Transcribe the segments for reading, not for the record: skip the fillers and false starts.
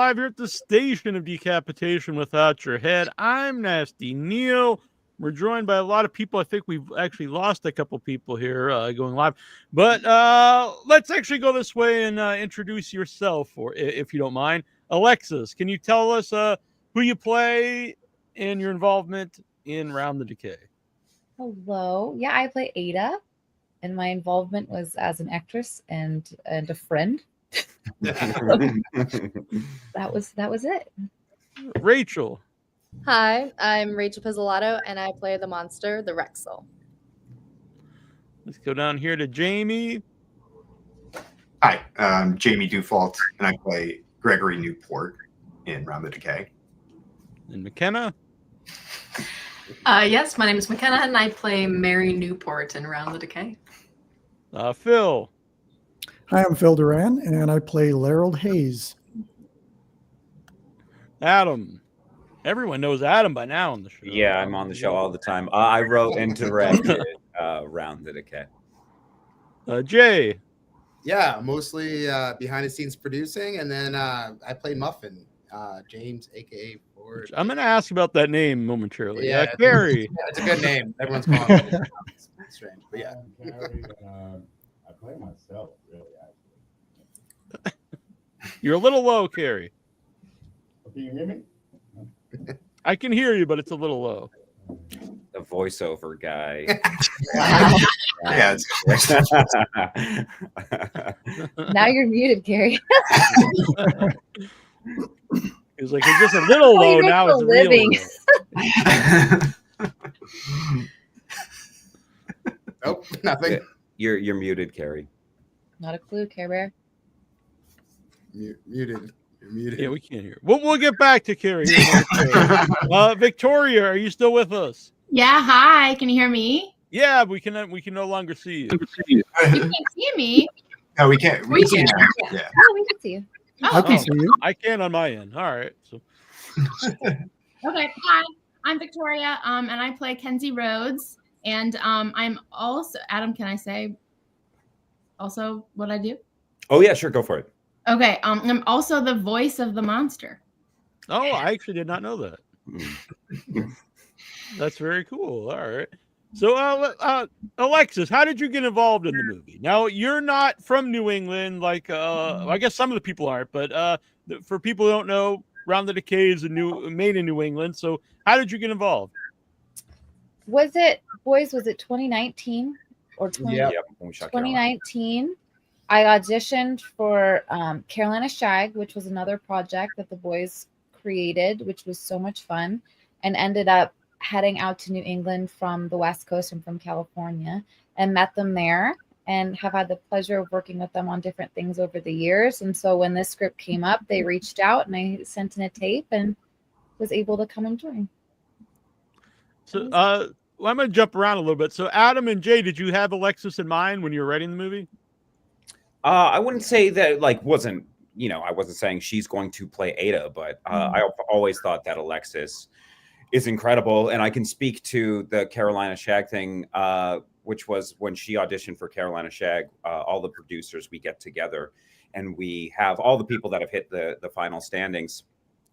live here at the Station of Decapitation Without Your Head. I'm Nasty Neil. We're joined by a lot of people. I think we've actually lost a couple people here going live. But let's actually go this way and introduce yourself, or if you don't mind. Alexis, can you tell us who you play and your involvement in Round the Decay? Hello. Yeah, I play Ada, and my involvement was as an actress and a friend. that was it. Rachel. Hi, I'm Rachel Pizzolato, and I play the monster, the Rexel. Let's go down here to Jamie. Hi, I'm Jamie Dufault, and I play Gregory Newport in Round the Decay. And McKenna. Yes, my name is McKenna, and I play Mary Newport in Round the Decay. Phil. Hi, I'm Phil Duran, and I play Larold Hayes. Adam. Everyone knows Adam by now on the show. Yeah, I'm on the show all the time. I wrote and directed Round the Decay. Jay. Yeah, mostly behind the scenes producing, and then I play Muffin, James, aka Ford. I'm going to ask about that name momentarily. Yeah, Carrie. Yeah, it's a good name. Everyone's calling it. It's strange, but yeah. Carrie, I play myself, really, actually. You're a little low, Carrie. Can you hear me? I can hear you, but it's a little low. The voiceover guy. Yeah. Now you're muted, Carrie. It's like it's just a little low. Now it's really low. Nope, nothing. You're muted, Carrie. Not a clue, Care Bear. Muted. You're muted. Yeah, we can't hear. We'll get back to Carrie. Victoria, are you still with us? Yeah, hi. Can you hear me? Yeah, we can no longer see you. You can't see me. No, we can't. We can. Yeah. Oh, we can see you. I can see you. I can on my end. All right. So. Okay, hi. I'm Victoria, and I play Kenzie Rhodes. And I'm also, Adam, can I say also what I do? Oh, yeah, sure. Go for it. Okay, I'm also the voice of the monster. Oh, I actually did not know that. That's very cool. All right. So, Alexis, how did you get involved in the movie? Now, you're not from New England, like I guess some of the people aren't, but for people who don't know, Round the Decay is made in New England. So, how did you get involved? Was it 2019 or 2019? I auditioned for Carolina Shag, which was another project that the boys created, which was so much fun, and ended up heading out to New England from the West Coast and from California, and met them there and have had the pleasure of working with them on different things over the years. And so when this script came up, they reached out and I sent in a tape and was able to come and join. So I'm going to jump around a little bit. So Adam and Jay, did you have Alexis in mind when you were writing the movie? I wouldn't say that I wasn't saying she's going to play Ada, but I always thought that Alexis is incredible. And I can speak to the Carolina Shag thing, which was when she auditioned for Carolina Shag, all the producers, we get together and we have all the people that have hit the final standings.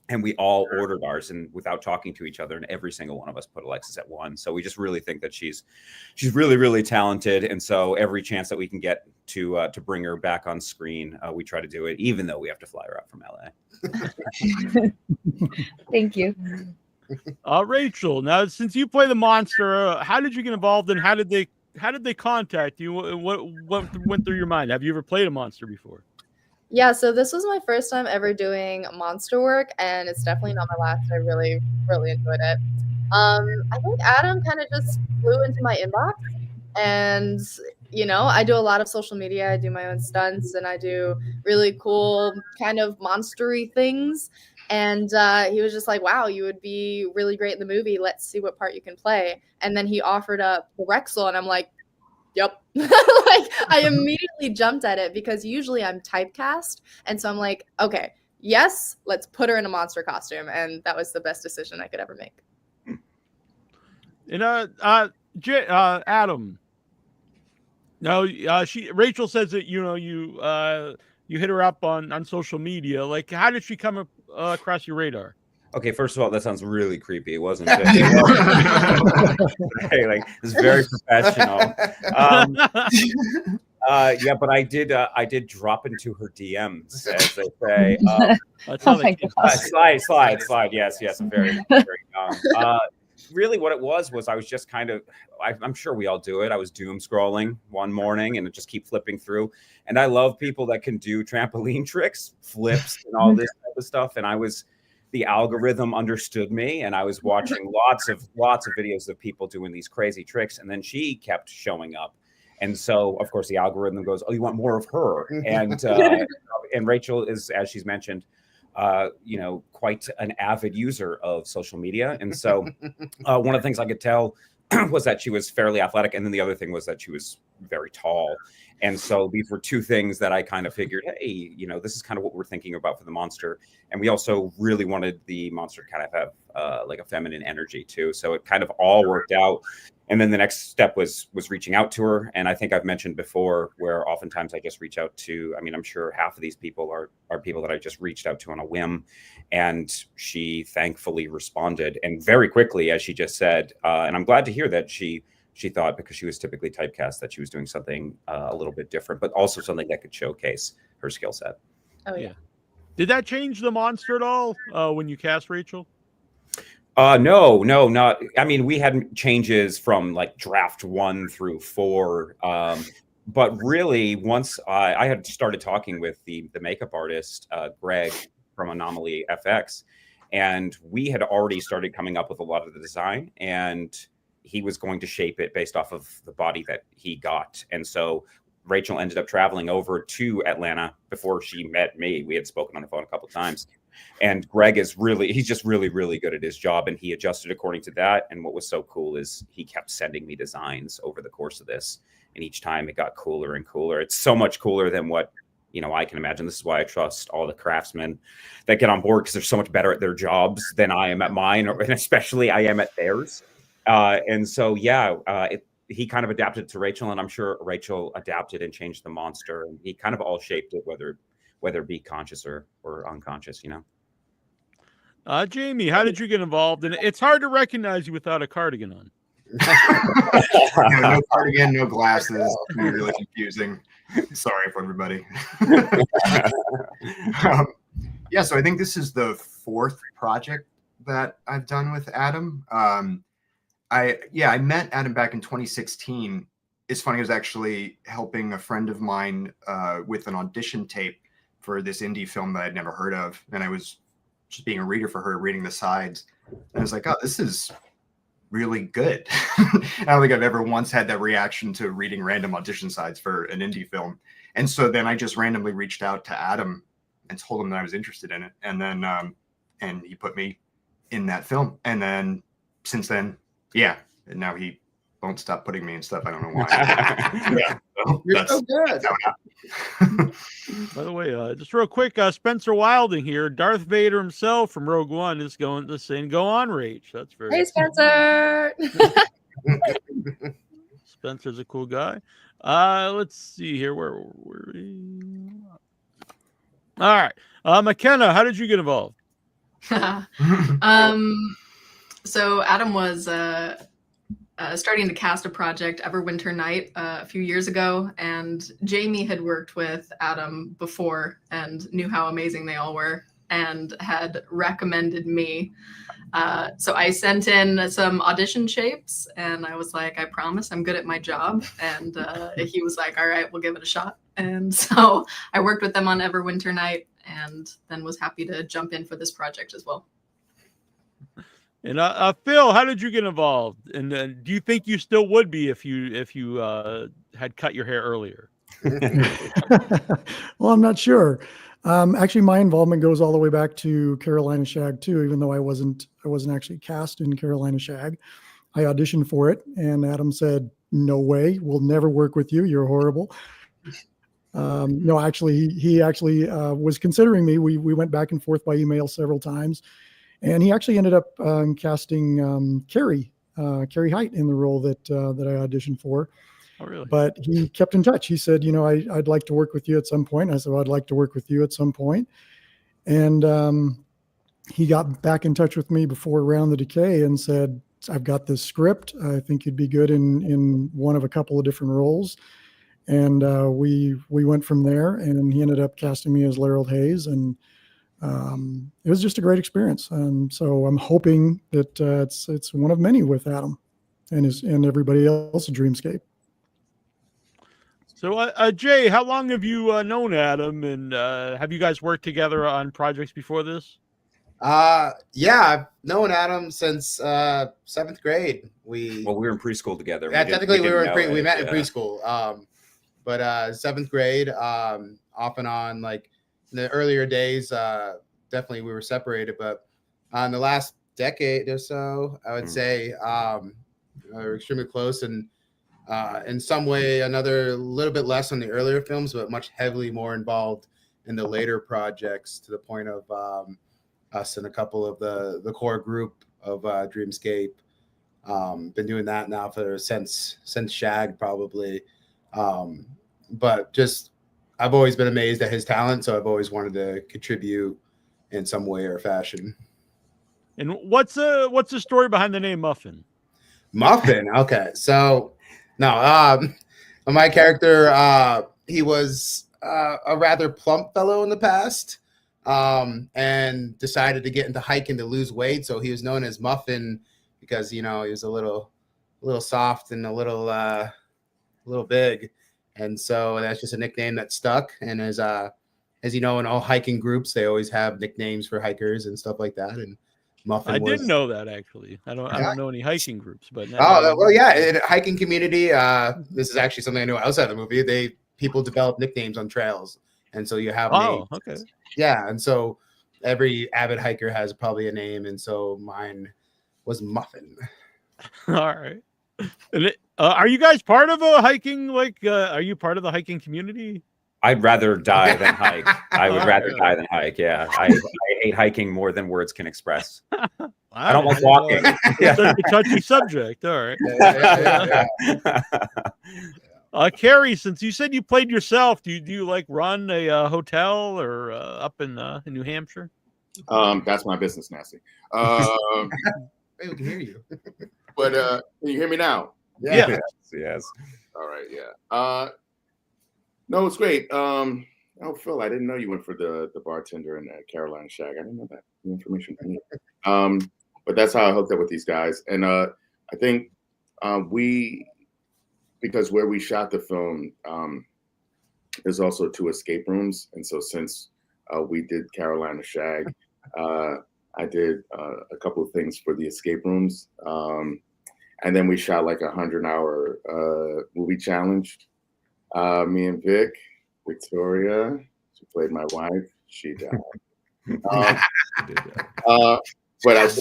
And we all ordered ours, and without talking to each other, and every single one of us put Alexis at 1. So we just really think that she's really, really talented. And so every chance that we can get to bring her back on screen, we try to do it, even though we have to fly her out from LA. Thank you. Rachel, now since you play the monster, how did you get involved, and how did they contact you? What went through your mind? Have you ever played a monster before? Yeah, so this was my first time ever doing monster work, and it's definitely not my last. I really, really enjoyed it. I think Adam kind of just flew into my inbox, and I do a lot of social media. I do my own stunts, and I do really cool kind of monstery things. And he was just like, wow, you would be really great in the movie. Let's see what part you can play. And then he offered up Rexel, and I'm like, yep. I immediately jumped at it because usually I'm typecast. And so I'm like, okay, yes, let's put her in a monster costume. And that was the best decision I could ever make. And Adam. No, Rachel says that you hit her up on social media. Like, how did she come across your radar? Okay, first of all, that sounds really creepy, wasn't it? Hey, like it's very professional. Yeah, but I did drop into her DMs, as they say. That's how Oh my they Slide. Yes, I'm very young. Really, what it was I was just kind of, I'm sure we all do it. I was doom scrolling one morning and just keep flipping through. And I love people that can do trampoline tricks, flips, and all this type of stuff. And the algorithm understood me, and I was watching lots of videos of people doing these crazy tricks. And then she kept showing up. And so, of course, the algorithm goes, "Oh, you want more of her?" And Rachel is, as she's mentioned, quite an avid user of social media. And so one of the things I could tell was that she was fairly athletic. And then the other thing was that she was very tall. And so these were two things that I kind of figured, hey, this is kind of what we're thinking about for the monster. And we also really wanted the monster to kind of have like a feminine energy too. So it kind of all worked out. And then the next step was reaching out to her. And I think I've mentioned before where oftentimes I just reach out to, I'm sure half of these people are people that I just reached out to on a whim. And she thankfully responded, and very quickly, as she just said. And I'm glad to hear that she thought, because she was typically typecast, that she was doing something a little bit different, but also something that could showcase her skill set. Oh yeah. Did that change the monster at all when you cast Rachel? No, not. We had changes from like draft 1 through 4. But really, once I had started talking with the makeup artist, Greg from Anomaly FX, and we had already started coming up with a lot of the design, and he was going to shape it based off of the body that he got. And so Rachel ended up traveling over to Atlanta before she met me. We had spoken on the phone a couple of times. And Greg he's just really, really good at his job, and he adjusted according to that. And what was so cool is he kept sending me designs over the course of this. And each time it got cooler and cooler. It's so much cooler than what, I can imagine. This is why I trust all the craftsmen that get on board, because they're so much better at their jobs than I am at mine, and especially I am at theirs. And so, he kind of adapted to Rachel, and I'm sure Rachel adapted and changed the monster. And he kind of all shaped it, whether it be conscious or unconscious, Jamie, how did you get involved? And it's hard to recognize you without a cardigan on. No cardigan, no glasses. It's gonna be really confusing. Sorry for everybody. So I think this is the 4th project that I've done with Adam. I met Adam back in 2016. It's funny, I was actually helping a friend of mine with an audition tape for this indie film that I'd never heard of. And I was just being a reader for her, reading the sides. And I was like, oh, this is really good. I don't think I've ever once had that reaction to reading random audition sides for an indie film. And so then I just randomly reached out to Adam and told him that I was interested in it. And then, and he put me in that film. And then since then, and now he won't stop putting me in stuff. I don't know why. You're so good. By the way, just real quick, Spencer Wilding here, Darth Vader himself from Rogue One, is going to saying, "Go on, Rach." That's very. Hey, Spencer. Spencer's a cool guy. Let's see here. Where were we? All right, McKenna, how did you get involved? So Adam was starting to cast a project, Everwinter Night, a few years ago, and Jamie had worked with Adam before and knew how amazing they all were and had recommended me. So I sent in some audition shapes, and I was like, I promise I'm good at my job. And he was like, all right, we'll give it a shot. And so I worked with them on Everwinter Night, and then was happy to jump in for this project as well. And Phil, how did you get involved? And do you think you still would be if you had cut your hair earlier? Well, I'm not sure. Actually, my involvement goes all the way back to Carolina Shag too. Even though I wasn't actually cast in Carolina Shag, I auditioned for it, and Adam said, "No way, we'll never work with you. You're horrible." No, actually, he actually was considering me. We went back and forth by email several times. And he actually ended up casting Carrie Height in the role that I auditioned for. Oh, really? But he kept in touch. He said, I'd like to work with you at some point. I said, well, I'd like to work with you at some point. And he got back in touch with me before Round the Decay and said, I've got this script. I think you'd be good in one of a couple of different roles. And we went from there, and he ended up casting me as Laurel Hayes, and it was just a great experience. So I'm hoping that it's one of many with Adam and everybody else at Dreamscape. So, Jay, how long have you known Adam, and have you guys worked together on projects before this? Yeah, I've known Adam since 7th grade. We were in preschool together. Yeah, technically we met in preschool. But 7th grade, off and on, like in the earlier days, definitely we were separated. But in the last decade or so, I would say we're extremely close, and in some way, another little bit less on the earlier films, but much heavily more involved in the later projects, to the point of us and a couple of the core group of Dreamscape. Been doing that now since Shag, probably. But just, I've always been amazed at his talent, so I've always wanted to contribute in some way or fashion. And what's the story behind the name Muffin? Muffin. Okay, so no, my character, he was a rather plump fellow in the past, and decided to get into hiking to lose weight. So he was known as Muffin because he was a little soft and a little big. And so that's just a nickname that stuck. And as you know, in all hiking groups, they always have nicknames for hikers and stuff like that. And Muffin. I didn't know that, actually. I don't know any hiking groups, but well, yeah, in a hiking community, this is actually something I knew outside the movie. People develop nicknames on trails, and so you have names. Okay. Yeah, and so every avid hiker has probably a name, and so mine was Muffin. All right. And are you guys part of a hiking? Are you part of the hiking community? I'd rather die than hike. I would rather die than hike. Yeah, I hate hiking more than words can express. I don't like walking. It's a touchy subject. All right. Carrie, since you said you played yourself, do you like run a hotel or up in New Hampshire? That's my business, Nasty. Hey, we can hear you. But can you hear me now? Yeah. Yes. All right. Yeah. No, it's great. Oh, Phil, I didn't know you went for the bartender in Carolina Shag. I didn't know that. The information I need. But that's how I hooked up with these guys. And I think because where we shot the film, there's also 2 escape rooms. And so since we did Carolina Shag, I did a couple of things for the escape rooms. And then we shot like a 100-hour movie challenge. Me and Victoria, she played my wife. She died. But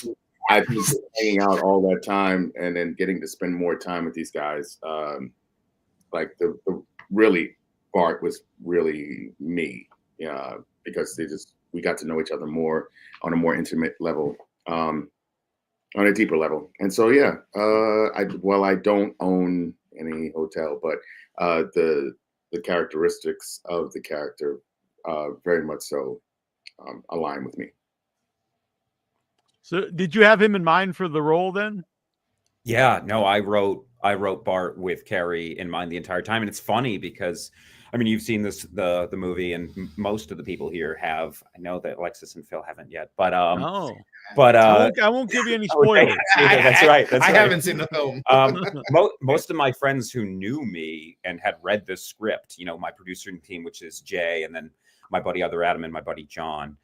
I've been hanging out all that time, and then getting to spend more time with these guys. Like the really part was really me, because we got to know each other more on a more intimate level, on a deeper level. And so I don't own any hotel, but the characteristics of the character very much so align with me. So did you have him in mind for the role then? Yeah, no, I wrote Bart with Carrie in mind the entire time. And it's funny because, I mean, you've seen the movie, and most of the people here have. I know that Alexis and Phil haven't yet, but I won't give you any spoilers. That's right. I haven't seen the film. Most of my friends who knew me and had read the script, my producing team, which is Jay, and then my buddy Other Adam and my buddy John,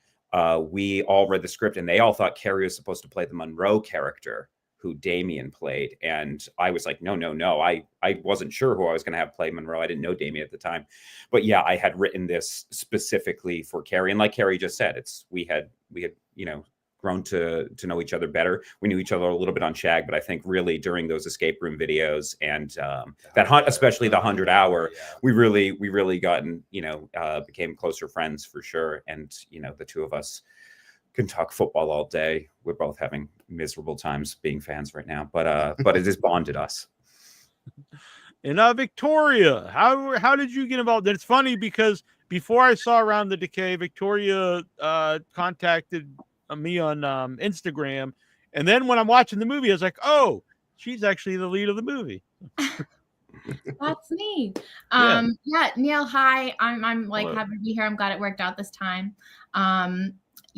we all read the script, and they all thought Carrie was supposed to play the Monroe character who Damien played. And I was like, no. I wasn't sure who I was going to have play Monroe. I didn't know Damien at the time. But yeah, I had written this specifically for Carrie. And like Carrie just said, we had grown to know each other better. We knew each other a little bit on Shag, but I think really during those escape room videos and that hunt, especially the 100-hour, we really gotten, became closer friends for sure. And, the two of us can talk football all day. We're both having miserable times being fans right now, but it has bonded us. And Victoria, how did you get involved? It's funny because before I saw Round the Decay, Victoria contacted me on Instagram, and then when I'm watching the movie, I was like, oh, she's actually the lead of the movie. That's me. Yeah. Yeah, Neil, hi. I'm like Hello. happy to be here. I'm glad it worked out this time.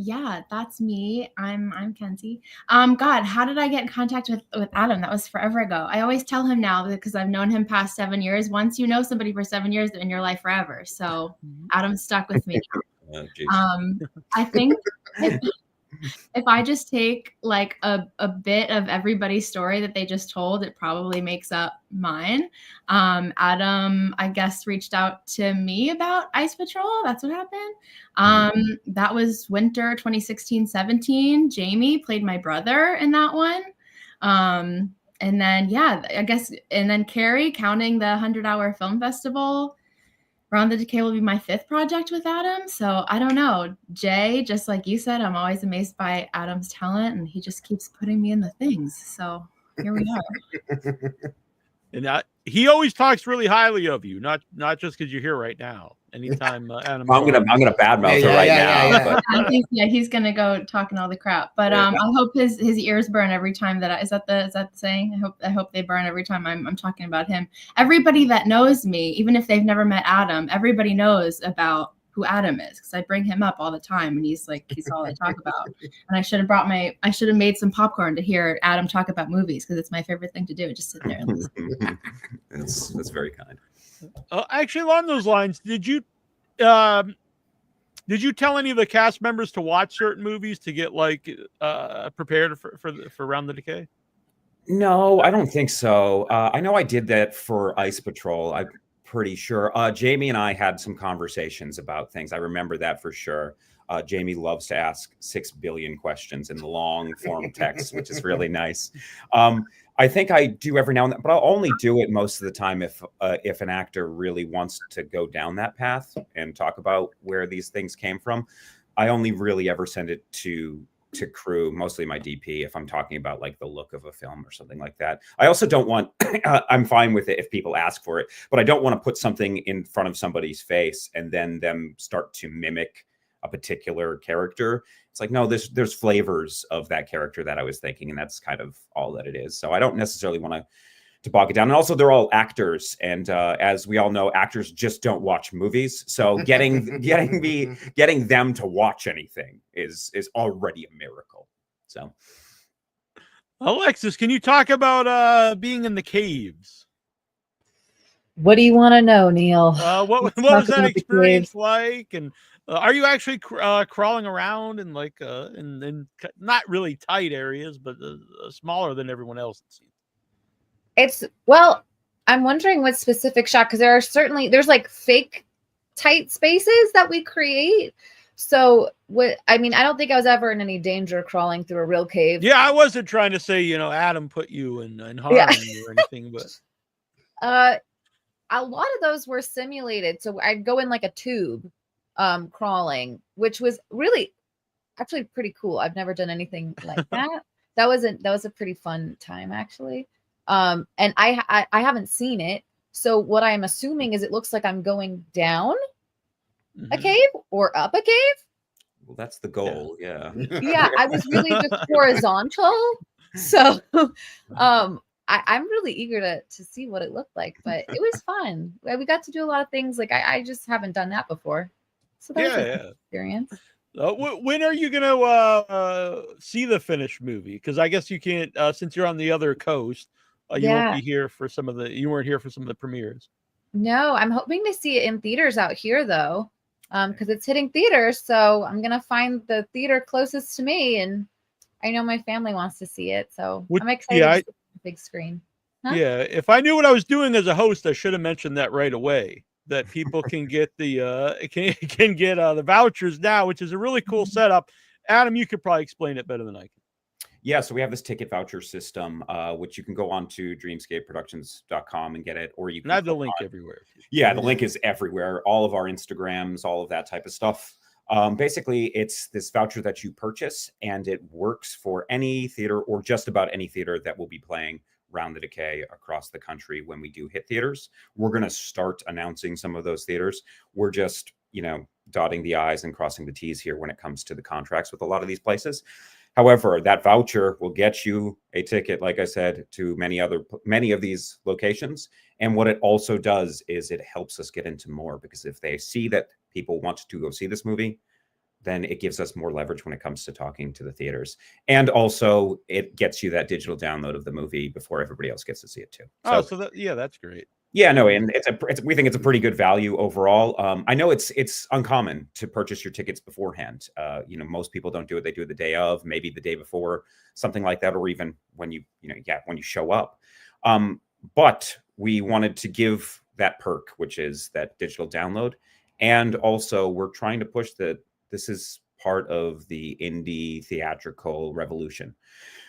Yeah, that's me. I'm Kenzie. God, how did I get in contact with Adam? That was forever ago. I always tell him now because I've known him past 7 years. Once you know somebody for 7 years, they're in your life forever. So Adam's stuck with me now. I think if I just take like a bit of everybody's story that they just told, it probably makes up mine. Adam, I guess, reached out to me about Ice Patrol. That's what happened. That was winter 2016-17. Jamie played my brother in that one. And then, yeah, I guess, and then Carrie, counting the 100-hour film festival, Round the Decay will be my 5th project with Adam. So I don't know. Jay, just like you said, I'm always amazed by Adam's talent, and he just keeps putting me in the things. So here we are. And he always talks really highly of you, not just because you're here right now. Anytime Adam, I'm gonna badmouth her right now. But he's gonna go talking all the crap. But I hope his ears burn every time that is that the saying? I hope they burn every time I'm talking about him. Everybody that knows me, even if they've never met Adam, everybody knows about who Adam is because I bring him up all the time, and he's all I talk about. And I should have made some popcorn to hear Adam talk about movies because it's my favorite thing to do. Just sit there and listen. That's very kind. Actually, along those lines, did you tell any of the cast members to watch certain movies to get like prepared for Round the Decay? No, I don't think so. I know I did that for Ice Patrol. I'm pretty sure. Jamie and I had some conversations about things. I remember that for sure. Jamie loves to ask 6 billion questions in the long form text, which is really nice. I think I do every now and then, but I'll only do it most of the time if an actor really wants to go down that path and talk about where these things came from. I only really ever send it to crew, mostly my DP, if I'm talking about like the look of a film or something like that. I also don't want, I'm fine with it if people ask for it, but I don't want to put something in front of somebody's face and then them start to mimic a particular character. It's like, no, there's flavors of that character that I was thinking, and that's kind of all that it is. So I don't necessarily want to bog it down. And also they're all actors. And as we all know, actors just don't watch movies. So getting them to watch anything is already a miracle. So Alexis, can you talk about being in the caves? What do you want to know, Neil? What was that experience like? And are you actually crawling around in like in not really tight areas, but smaller than everyone else? I'm wondering what specific shot, because there's like fake tight spaces that we create. So I don't think I was ever in any danger crawling through a real cave. Yeah, I wasn't trying to say, Adam put you in harm you or anything, but a lot of those were simulated. So I'd go in like a tube crawling, which was really actually pretty cool. I've never done anything like that. That was a pretty fun time, actually. And I haven't seen it. So what I'm assuming is it looks like I'm going down a cave or up a cave. Well, that's the goal. Yeah. Yeah, I was really just horizontal. So I'm really eager to see what it looked like, but it was fun. We got to do a lot of things. Like I just haven't done that before. So that was an experience. When are you gonna see the finished movie? Because I guess you can't, since you're on the other coast. You won't be here for you weren't here for some of the premieres. No, I'm hoping to see it in theaters out here though, because it's hitting theaters. So I'm gonna find the theater closest to me, and I know my family wants to see it. So I'm excited to see the big screen. Huh? Yeah, if I knew what I was doing as a host, I should have mentioned that right away. That people can get the vouchers now, which is a really cool setup. Adam, you could probably explain it better than I can. Yeah, so we have this ticket voucher system, which you can go on to dreamscapeproductions.com and get it, or you can. I have the link everywhere. Yeah, the link is everywhere. All of our Instagrams, all of that type of stuff. Basically, it's this voucher that you purchase, and it works for any theater or just about any theater that will be playing Round the Decay across the country when we do hit theaters. We're going to start announcing some of those theaters. We're just, dotting the I's and crossing the T's here when it comes to the contracts with a lot of these places. However, that voucher will get you a ticket, like I said, to many of these locations. And what it also does is it helps us get into more, because if they see that people want to go see this movie, then it gives us more leverage when it comes to talking to the theaters. And also it gets you that digital download of the movie before everybody else gets to see it too. So that's great. Yeah, no, and we think it's a pretty good value overall. I know it's uncommon to purchase your tickets beforehand. Most people don't do it. They do it the day of, maybe the day before, something like that, or even when you show up. But we wanted to give that perk, which is that digital download. And also we're trying to push that this is part of the indie theatrical revolution.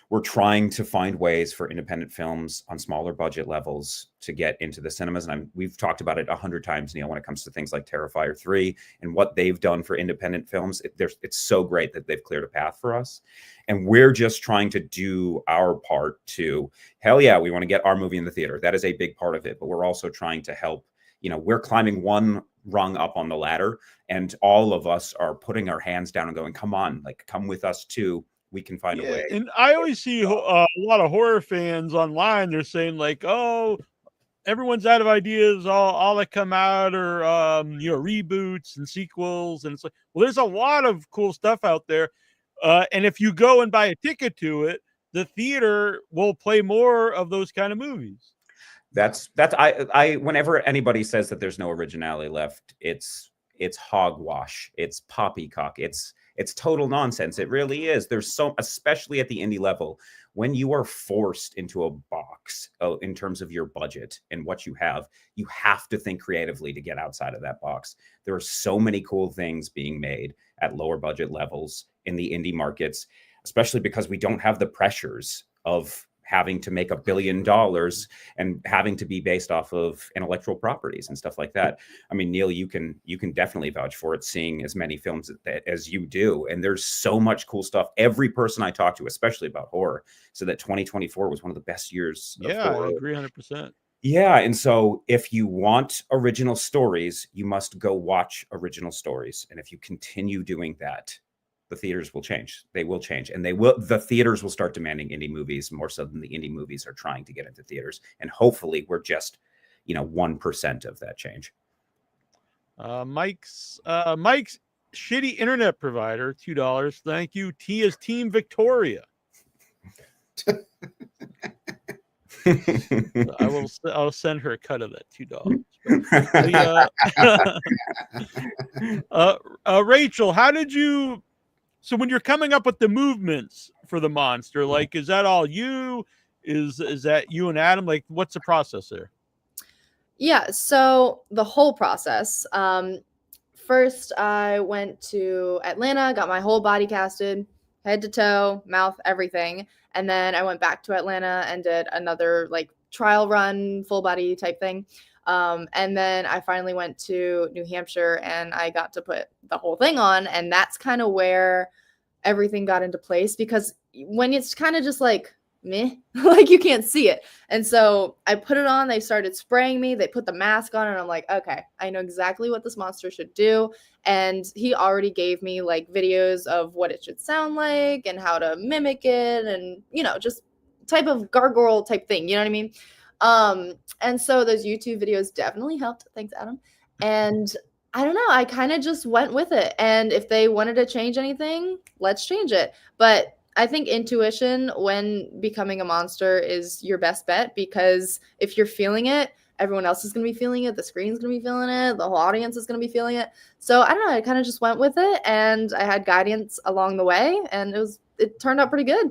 We're trying to find ways for independent films on smaller budget levels to get into the cinemas. And we've talked about it 100 times, Neil, when it comes to things like Terrifier 3 and what they've done for independent films. It's so great that they've cleared a path for us. And we're just trying to do our part to, hell yeah, we want to get our movie in the theater. That is a big part of it. But we're also trying to help. We're climbing one rung up on the ladder, and all of us are putting our hands down and going, come on, come with us too. We can find a way. And I always see a lot of horror fans online. They're saying oh, everyone's out of ideas. All that come out are reboots and sequels. And it's like, well, there's a lot of cool stuff out there. And if you go and buy a ticket to it, the theater will play more of those kind of movies. That's I whenever anybody says that there's no originality left, it's hogwash. It's poppycock. It's total nonsense. It really is. There's especially at the indie level, when you are forced into a box in terms of your budget and what you have to think creatively to get outside of that box. There are so many cool things being made at lower budget levels in the indie markets, especially because we don't have the pressures of having to make $1 billion and having to be based off of intellectual properties and stuff like that. I mean, Neil, you can definitely vouch for it, seeing as many films as you do. And there's so much cool stuff. Every person I talk to, especially about horror, so that 2024 was one of the best years of horror. I agree 100%. Yeah, and so if you want original stories, you must go watch original stories. And if you continue doing that, the theaters will change. They will change, and the theaters will start demanding indie movies more so than the indie movies are trying to get into theaters. And hopefully we're just, 1% of that change. Mike's shitty internet provider, $2. Thank you. T is Team Victoria. I'll send her a cut of that $2. Rachel, how did you? So when you're coming up with the movements for the monster, is that all you? Is that you and Adam? What's the process there? Yeah, so the whole process. First, I went to Atlanta, got my whole body casted, head to toe, mouth, everything. And then I went back to Atlanta and did another trial run, full body type thing. And then I finally went to New Hampshire and I got to put the whole thing on. And that's kind of where everything got into place, because when it's kind of just meh, you can't see it. And so I put it on, they started spraying me, they put the mask on, and I'm like, okay, I know exactly what this monster should do. And he already gave me videos of what it should sound like and how to mimic it, and just type of gargoyle type thing, you know what I mean? And so those YouTube videos definitely helped. Thanks, Adam. And I don't know, I kind of just went with it. And if they wanted to change anything, let's change it. But I think intuition when becoming a monster is your best bet, because if you're feeling it, everyone else is going to be feeling it. The screen's going to be feeling it. The whole audience is going to be feeling it. So I don't know, I kind of just went with it, and I had guidance along the way, and it turned out pretty good.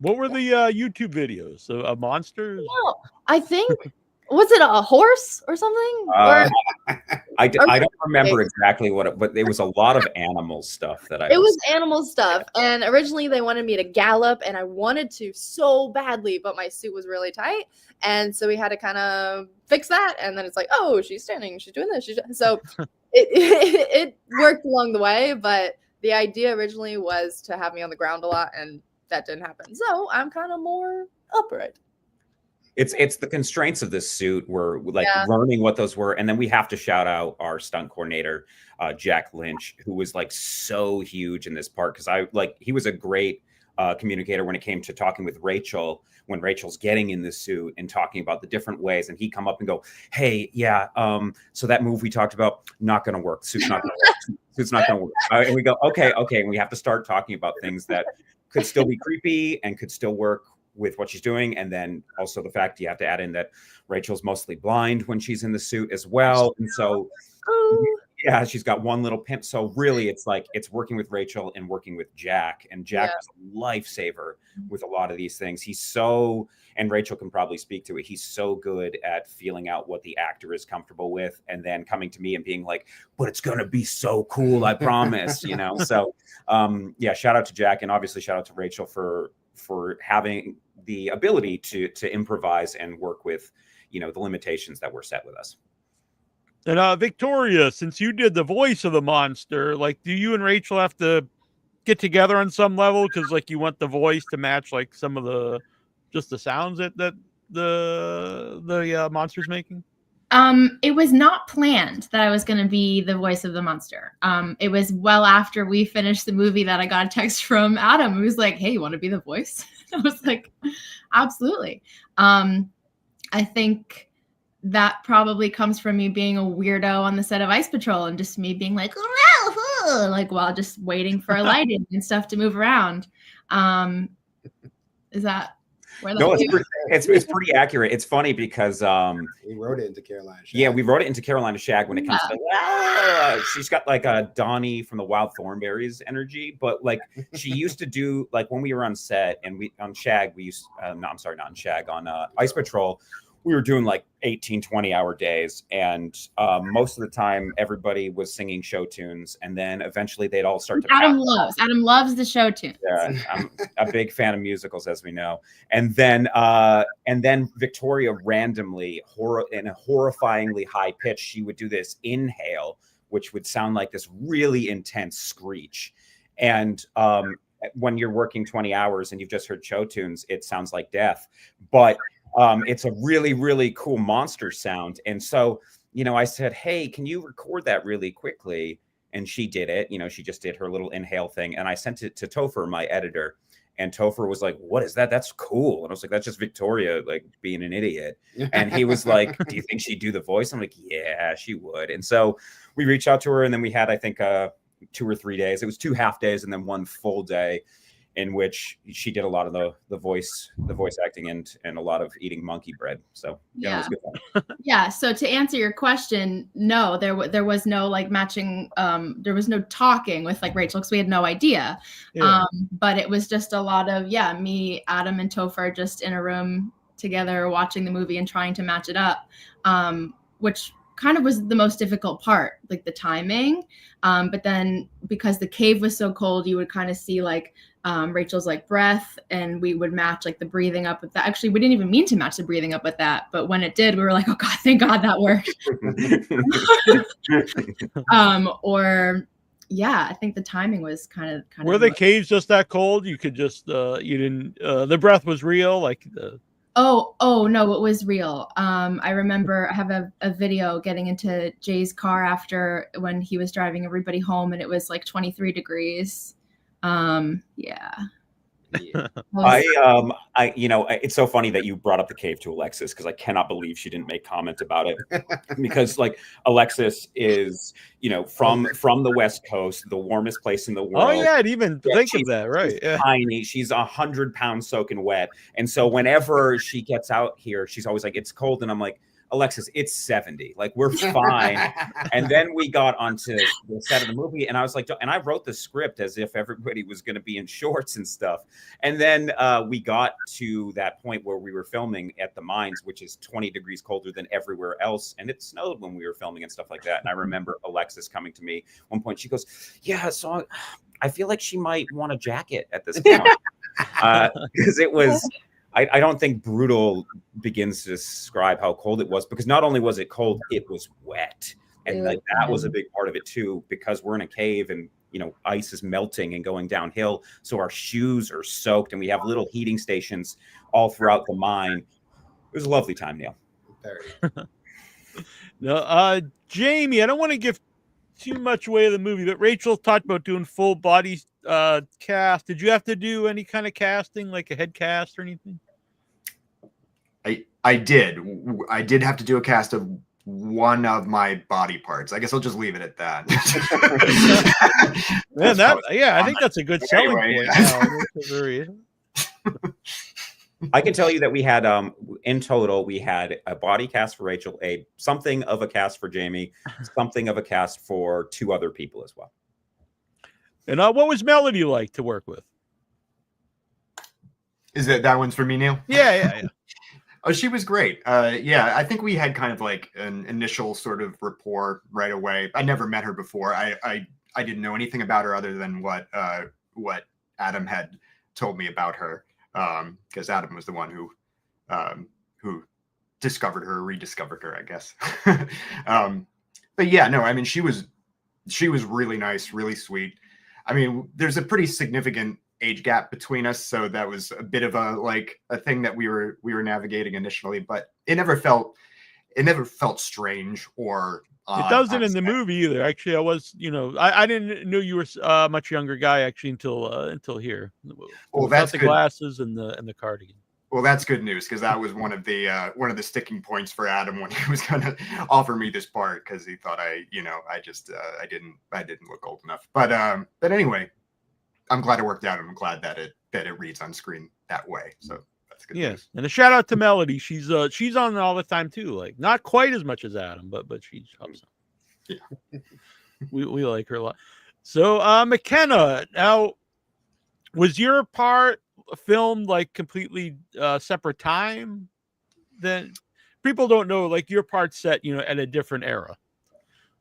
What were the YouTube videos of monsters? No, I think, was it a horse or something? I don't remember exactly but it was a lot of animal stuff that It was animal stuff. And originally they wanted me to gallop, and I wanted to so badly, but my suit was really tight. And so we had to kind of fix that. And then it's oh, she's standing, she's doing this. So it worked along the way. But the idea originally was to have me on the ground a lot, and that didn't happen. So I'm kind of more upright. it's the constraints of this suit. We're like Yeah. learning what those were, and then we have to shout out our stunt coordinator, Jack Lynch, who was like so huge in this part, because he was a great communicator when it came to talking with Rachel when Rachel's getting in the suit and talking about the different ways, and he'd come up and go, hey, yeah, so that move we talked about, not going to work. Suit's not going to work. Suit's not going to work. And we go, okay. And we have to start talking about things that could still be creepy and could still work with what she's doing. And then also the fact you have to add in that Rachel's mostly blind when she's in the suit as well. And so, yeah, she's got one little pimp. So really it's like, it's working with Rachel and working with Jack, and Jack is a lifesaver with a lot of these things. He's so, and Rachel can probably speak to it, he's so good at feeling out what the actor is comfortable with and then coming to me and being like, but it's going to be so cool, I promise, you know? So yeah, shout out to Jack, and obviously shout out to Rachel for having the ability to improvise and work with, you know, the limitations that were set with us. And Victoria, since you did the voice of the monster, like, do you and Rachel have to get together on some level because, like, you want the voice to match like some of the sounds that the monster's making? It was not planned that I was going to be the voice of the monster. It was well after we finished the movie that I got a text from Adam who was like, hey, you want to be the voice? I was like, absolutely. I think that probably comes from me being a weirdo on the set of Ice Patrol and just me being like, like while just waiting for a lighting and stuff to move around. Is that where the no, it's pretty accurate. It's funny because we wrote it into Carolina Shag. Yeah, we wrote it into Carolina Shag when it comes to she's got like a Donnie from the Wild Thornberries energy, but like she used to do, like when we were on set and we on Shag, we used no, I'm sorry, not on Shag, on Ice Patrol, we were doing like 18-20 hour days, and most of the time everybody was singing show tunes, and then eventually they'd all start to Adam loves the show tunes. Yeah, I'm a big fan of musicals, as we know. And then Victoria randomly, in a horrifyingly high pitch, she would do this inhale, which would sound like this really intense screech. And when you're working 20 hours and you've just heard show tunes, it sounds like death. But it's a really, really cool monster sound. And so, you know, I said, hey, can you record that really quickly? And she did it. You know, she just did her little inhale thing. And I sent it to Topher, my editor. And Topher was like, what is that? That's cool. And I was like, that's just Victoria, like, being an idiot. And he was like, do you think she'd do the voice? I'm like, yeah, she would. And so we reached out to her, and then we had, I think, 2 or 3 days. It was 2 half days and then 1 full day in which she did a lot of the voice acting and a lot of eating monkey bread. So yeah, it was good fun. Yeah. So to answer your question, no, there was no like matching. There was no talking with like Rachel because we had no idea. Yeah. But it was just a lot of me, Adam, and Topher just in a room together watching the movie and trying to match it up, which kind of was the most difficult part, like the timing. But then because the cave was so cold, you would kind of see like Rachel's like breath, and we would match like the breathing up with that. Actually, we didn't even mean to match the breathing up with that, but when it did, we were like, oh God, thank God that worked. I think the timing was kind of. Were the caves just that cold? You could just you didn't the breath was real, like the. Oh no, it was real. I remember I have a video getting into Jay's car after when he was driving everybody home, and it was like 23 degrees. Yeah. I you know, it's so funny that you brought up the cave to Alexis, because I cannot believe she didn't make comment about it. Because like Alexis is, you know, from the West Coast, the warmest place in the world. Oh yeah, I'd even think of that, right? She's tiny. She's 100 pounds soaking wet, and so whenever she gets out here, she's always like, "It's cold," and I'm like, Alexis, it's 70. Like, we're fine. And then we got onto the set of the movie, and I was like, and I wrote the script as if everybody was going to be in shorts and stuff. And then we got to that point where we were filming at the mines, which is 20 degrees colder than everywhere else. And it snowed when we were filming and stuff like that. And I remember Alexis coming to me at one point. She goes, yeah, so I feel like she might want a jacket at this point. Because it was... I don't think brutal begins to describe how cold it was, because not only was it cold, it was wet. And like that was a big part of it too, because we're in a cave and, you know, ice is melting and going downhill. So our shoes are soaked, and we have little heating stations all throughout the mine. was a lovely time, Neil. Very. No, Jamie, I don't want to give too much away of the movie, but Rachel talked about doing full body cast. Did you have to do any kind of casting, like a head cast or anything? I did. I did have to do a cast of one of my body parts. I guess I'll just leave it at that. Man, I think that's a good selling point. I can tell you that we had in total we had a body cast for Rachel, something of a cast for Jamie, something of a cast for 2 other people as well. And what was Melody like to work with? Is that one's for me, Neil? Yeah. Oh, she was great. Yeah, I think we had kind of like an initial sort of rapport right away. I never met her before. I didn't know anything about her other than what Adam had told me about her, because Adam was the one who discovered her, rediscovered her, I guess. But yeah, no, I mean, she was really nice, really sweet. I mean, there's a pretty significant age gap between us, so that was a bit of a thing that we were navigating initially, but it never felt strange or it doesn't in the movie either. Actually, I was, I didn't know you were a much younger guy actually until here. Well, that's the good. Glasses and the cardigan. Well, that's good news, because that was one of the sticking points for Adam when he was going to offer me this part, because he thought I didn't look old enough. But anyway, I'm glad it worked out. I'm glad that it reads on screen that way. So that's good. Yes, news. and a shout out to Melody. She's on all the time too. Like not quite as much as Adam, but she helps. Yeah, we like her a lot. So McKenna, now was your part filmed like completely separate time? Then people don't know, like your part set at a different era.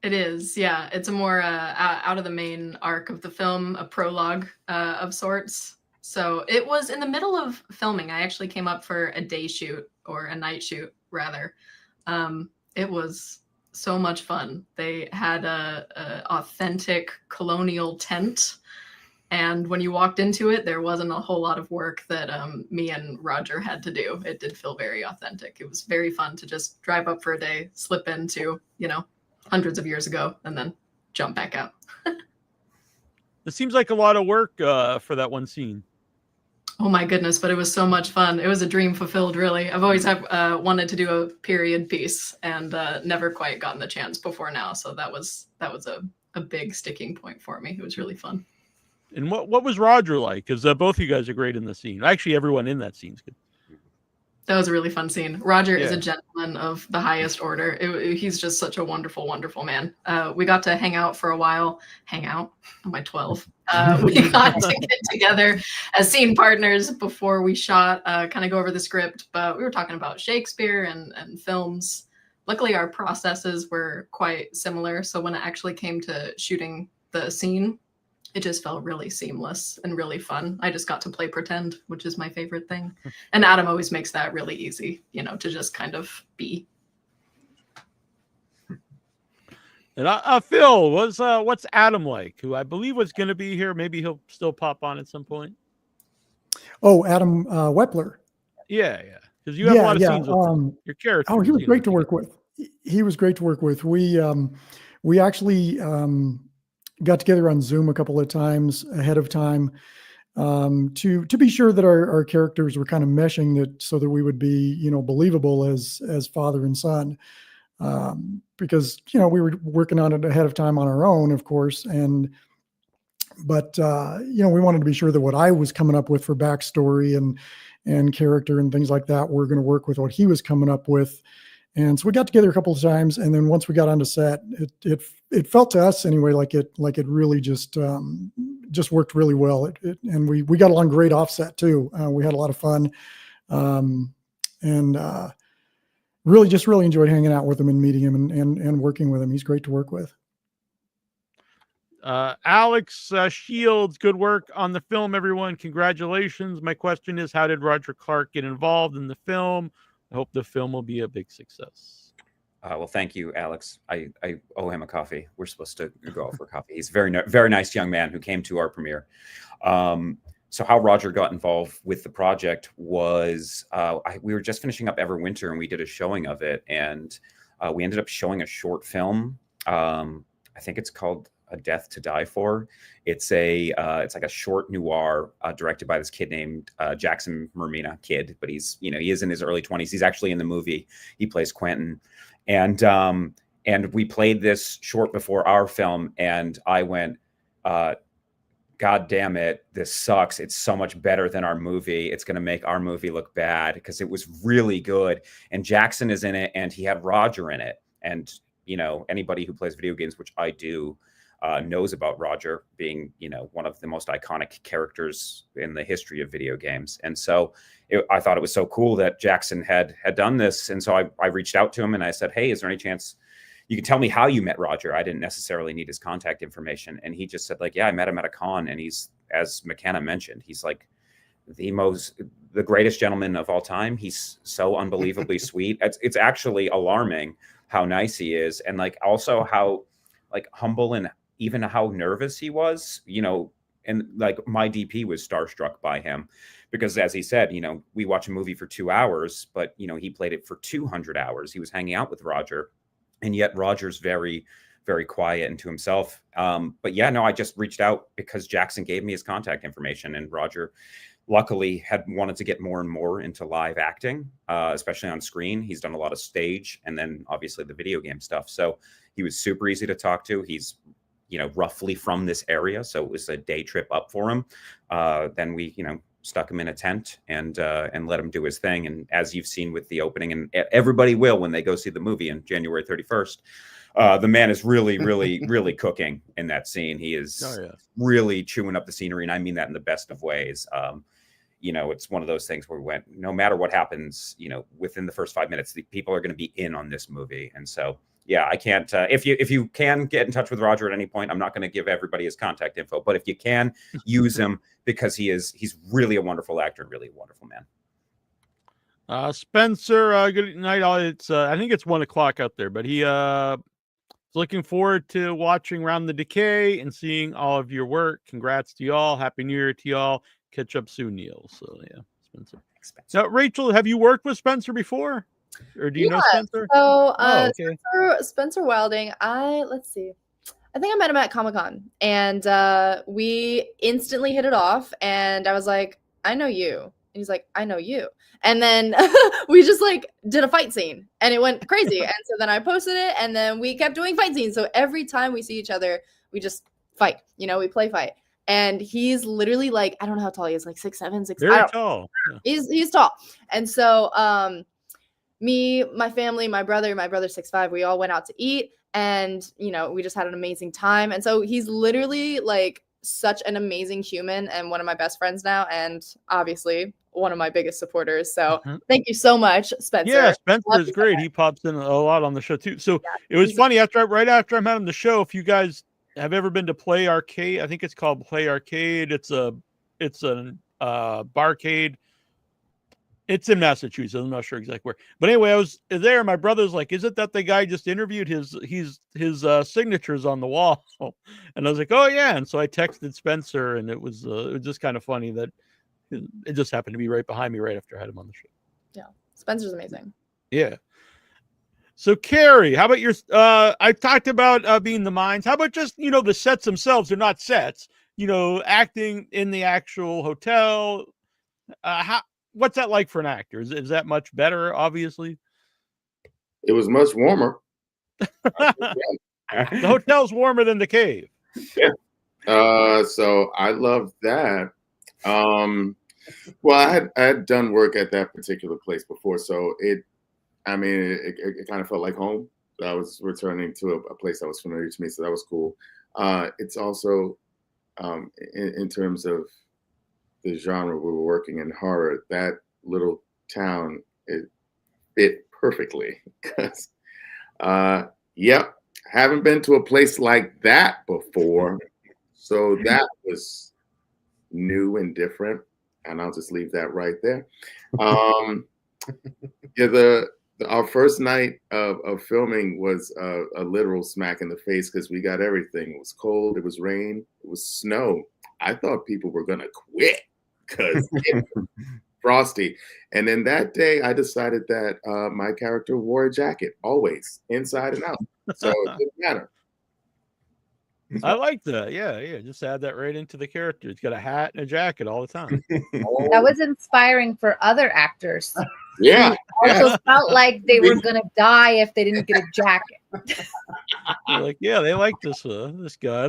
It is, yeah. It's a more out of the main arc of the film, a prologue of sorts. So it was in the middle of filming. I actually came up for a day shoot, or a night shoot, rather. It was so much fun. They had a authentic colonial tent, and when you walked into it, there wasn't a whole lot of work that me and Roger had to do. It did feel very authentic. It was very fun to just drive up for a day, slip into, hundreds of years ago, and then jump back out. It seems like a lot of work for that one scene. Oh my goodness, but it was so much fun. It was a dream fulfilled, really. I've always wanted to do a period piece, and never quite gotten the chance before now. So that was a big sticking point for me. It was really fun. And what was Roger like? Because both of you guys are great in the scene. Actually, everyone in that scene's good. That was a really fun scene. Roger is a gentleman of the highest order. He's just such a wonderful, wonderful man. We got to hang out for a while. Hang out? Am I 12? We got to get together as scene partners before we shot, kind of go over the script. But we were talking about Shakespeare and films. Luckily, our processes were quite similar. So when it actually came to shooting the scene, it just felt really seamless and really fun. I just got to play pretend, which is my favorite thing. And Adam always makes that really easy, to just kind of be. And Phil, what's Adam like? Who I believe was going to be here. Maybe he'll still pop on at some point. Oh, Adam Wepler. Yeah. Because you have a lot of scenes with your character. Oh, he was great to work with. He was great to work with. We actually got together on Zoom a couple of times ahead of time to be sure that our characters were kind of meshing it so that we would be, believable as father and son. Because, we were working on it ahead of time on our own, of course. But we wanted to be sure that what I was coming up with for backstory and character and things like that, we're going to work with what he was coming up with. And so we got together a couple of times, and then once we got onto set, it felt to us anyway like it really just worked really well. And we got along great offset too. We had a lot of fun, and really enjoyed hanging out with him and meeting him and working with him. He's great to work with. Alex Shields, good work on the film, everyone. Congratulations. My question is, how did Roger Clark get involved in the film? I hope the film will be a big success. Well, thank you, Alex. I owe him a coffee. We're supposed to go out for coffee. He's a very nice young man who came to our premiere. so how Roger got involved with the project was we were just finishing up Everwinter and we did a showing of it, and we ended up showing a short film. I think it's called A Death to Die For. It's like a short noir directed by this kid named Jackson Mermina kid, but he's, he is in his early 20s. He's actually in the movie. He plays Quentin. And we played this short before our film, and I went, God damn it, this sucks. It's so much better than our movie. It's going to make our movie look bad, because it was really good. And Jackson is in it, and he had Roger in it. And, anybody who plays video games, which I do, knows about Roger being, one of the most iconic characters in the history of video games. And so I thought it was so cool that Jackson had done this. And so I reached out to him and I said, hey, is there any chance you can tell me how you met Roger? I didn't necessarily need his contact information. And he just said, like, yeah, I met him at a con. And he's, as McKenna mentioned, he's like the greatest gentleman of all time. He's so unbelievably sweet. It's actually alarming how nice he is. And like, also how like humble and even how nervous he was, and like my DP was starstruck by him, because as he said, we watch a movie for 2 hours, but he played it for 200 hours. He was hanging out with Roger. And yet Roger's very, very quiet and to himself. But yeah, no, I just reached out because Jackson gave me his contact information, and Roger luckily had wanted to get more and more into live acting, especially on screen. He's done a lot of stage and then obviously the video game stuff. So he was super easy to talk to. He's, roughly from this area. So it was a day trip up for him. Then we, stuck him in a tent and let him do his thing. And as you've seen with the opening, and everybody will when they go see the movie on January 31st, the man is really, really, really cooking in that scene. He is really chewing up the scenery, and I mean that in the best of ways. It's one of those things where we went, no matter what happens, within the first 5 minutes, the people are going to be in on this movie. And so, yeah, I can't. If you can get in touch with Roger at any point, I'm not going to give everybody his contact info, but if you can, use him, because he's really a wonderful actor and really a wonderful man. Spencer, good night. I think it's 1 o'clock out there, but he is looking forward to watching Round the Decay and seeing all of your work. Congrats to y'all. Happy New Year to y'all. Catch up soon, Neil. So yeah, Spencer. Now, Rachel, have you worked with Spencer before? Or do you know Spencer? So okay. Spencer Wilding, let's see. I think I met him at Comic-Con, and we instantly hit it off, and I was like, I know you. And he's like, I know you. And then we just like did a fight scene, and it went crazy. And so then I posted it, and then we kept doing fight scenes. So every time we see each other, we just fight, we play fight. And he's literally like, I don't know how tall he is, like 6'7", 6'8". Very tall. Yeah. He's tall. And so me, my family, my brother's 6'5", we all went out to eat, and we just had an amazing time. And so he's literally like such an amazing human and one of my best friends now, and obviously one of my biggest supporters. So thank you so much, Spencer. Yeah, Spencer is great. He pops in a lot on the show too. So it was funny right after I met him on the show. If you guys have ever been to Play Arcade, I think it's called Play Arcade. It's an barcade. It's in Massachusetts. I'm not sure exactly where. But anyway, I was there. My brother's like, is it that the guy just interviewed his signatures on the wall? And I was like, oh, yeah. And so I texted Spencer, and it was just kind of funny that it just happened to be right behind me right after I had him on the show. Yeah. Spencer's amazing. Yeah. So, Carrie, how about your I talked about being the mines. How about just, the sets themselves? They're not sets, acting in the actual hotel. What's that like for an actor? Is that much better, obviously? It was much warmer. The hotel's warmer than the cave. Yeah. So I loved that. Well, I had done work at that particular place before, so it kind of felt like home. I was returning to a place that was familiar to me, so that was cool. It's also in terms of the genre we were working in, horror, that little town, it fit perfectly, because haven't been to a place like that before, so that was new and different, and I'll just leave that right there. Our first night of filming was a literal smack in the face, because we got everything. It was cold, it was rain, it was snow. I thought people were gonna quit. because frosty. And then that day, I decided that my character wore a jacket always, inside and out. So it didn't matter. I like that. Yeah, yeah. Just add that right into the character. It's got a hat and a jacket all the time. That was inspiring for other actors. Yeah. Who also felt like they were gonna die if they didn't get a jacket. You're like, yeah, they like this guy.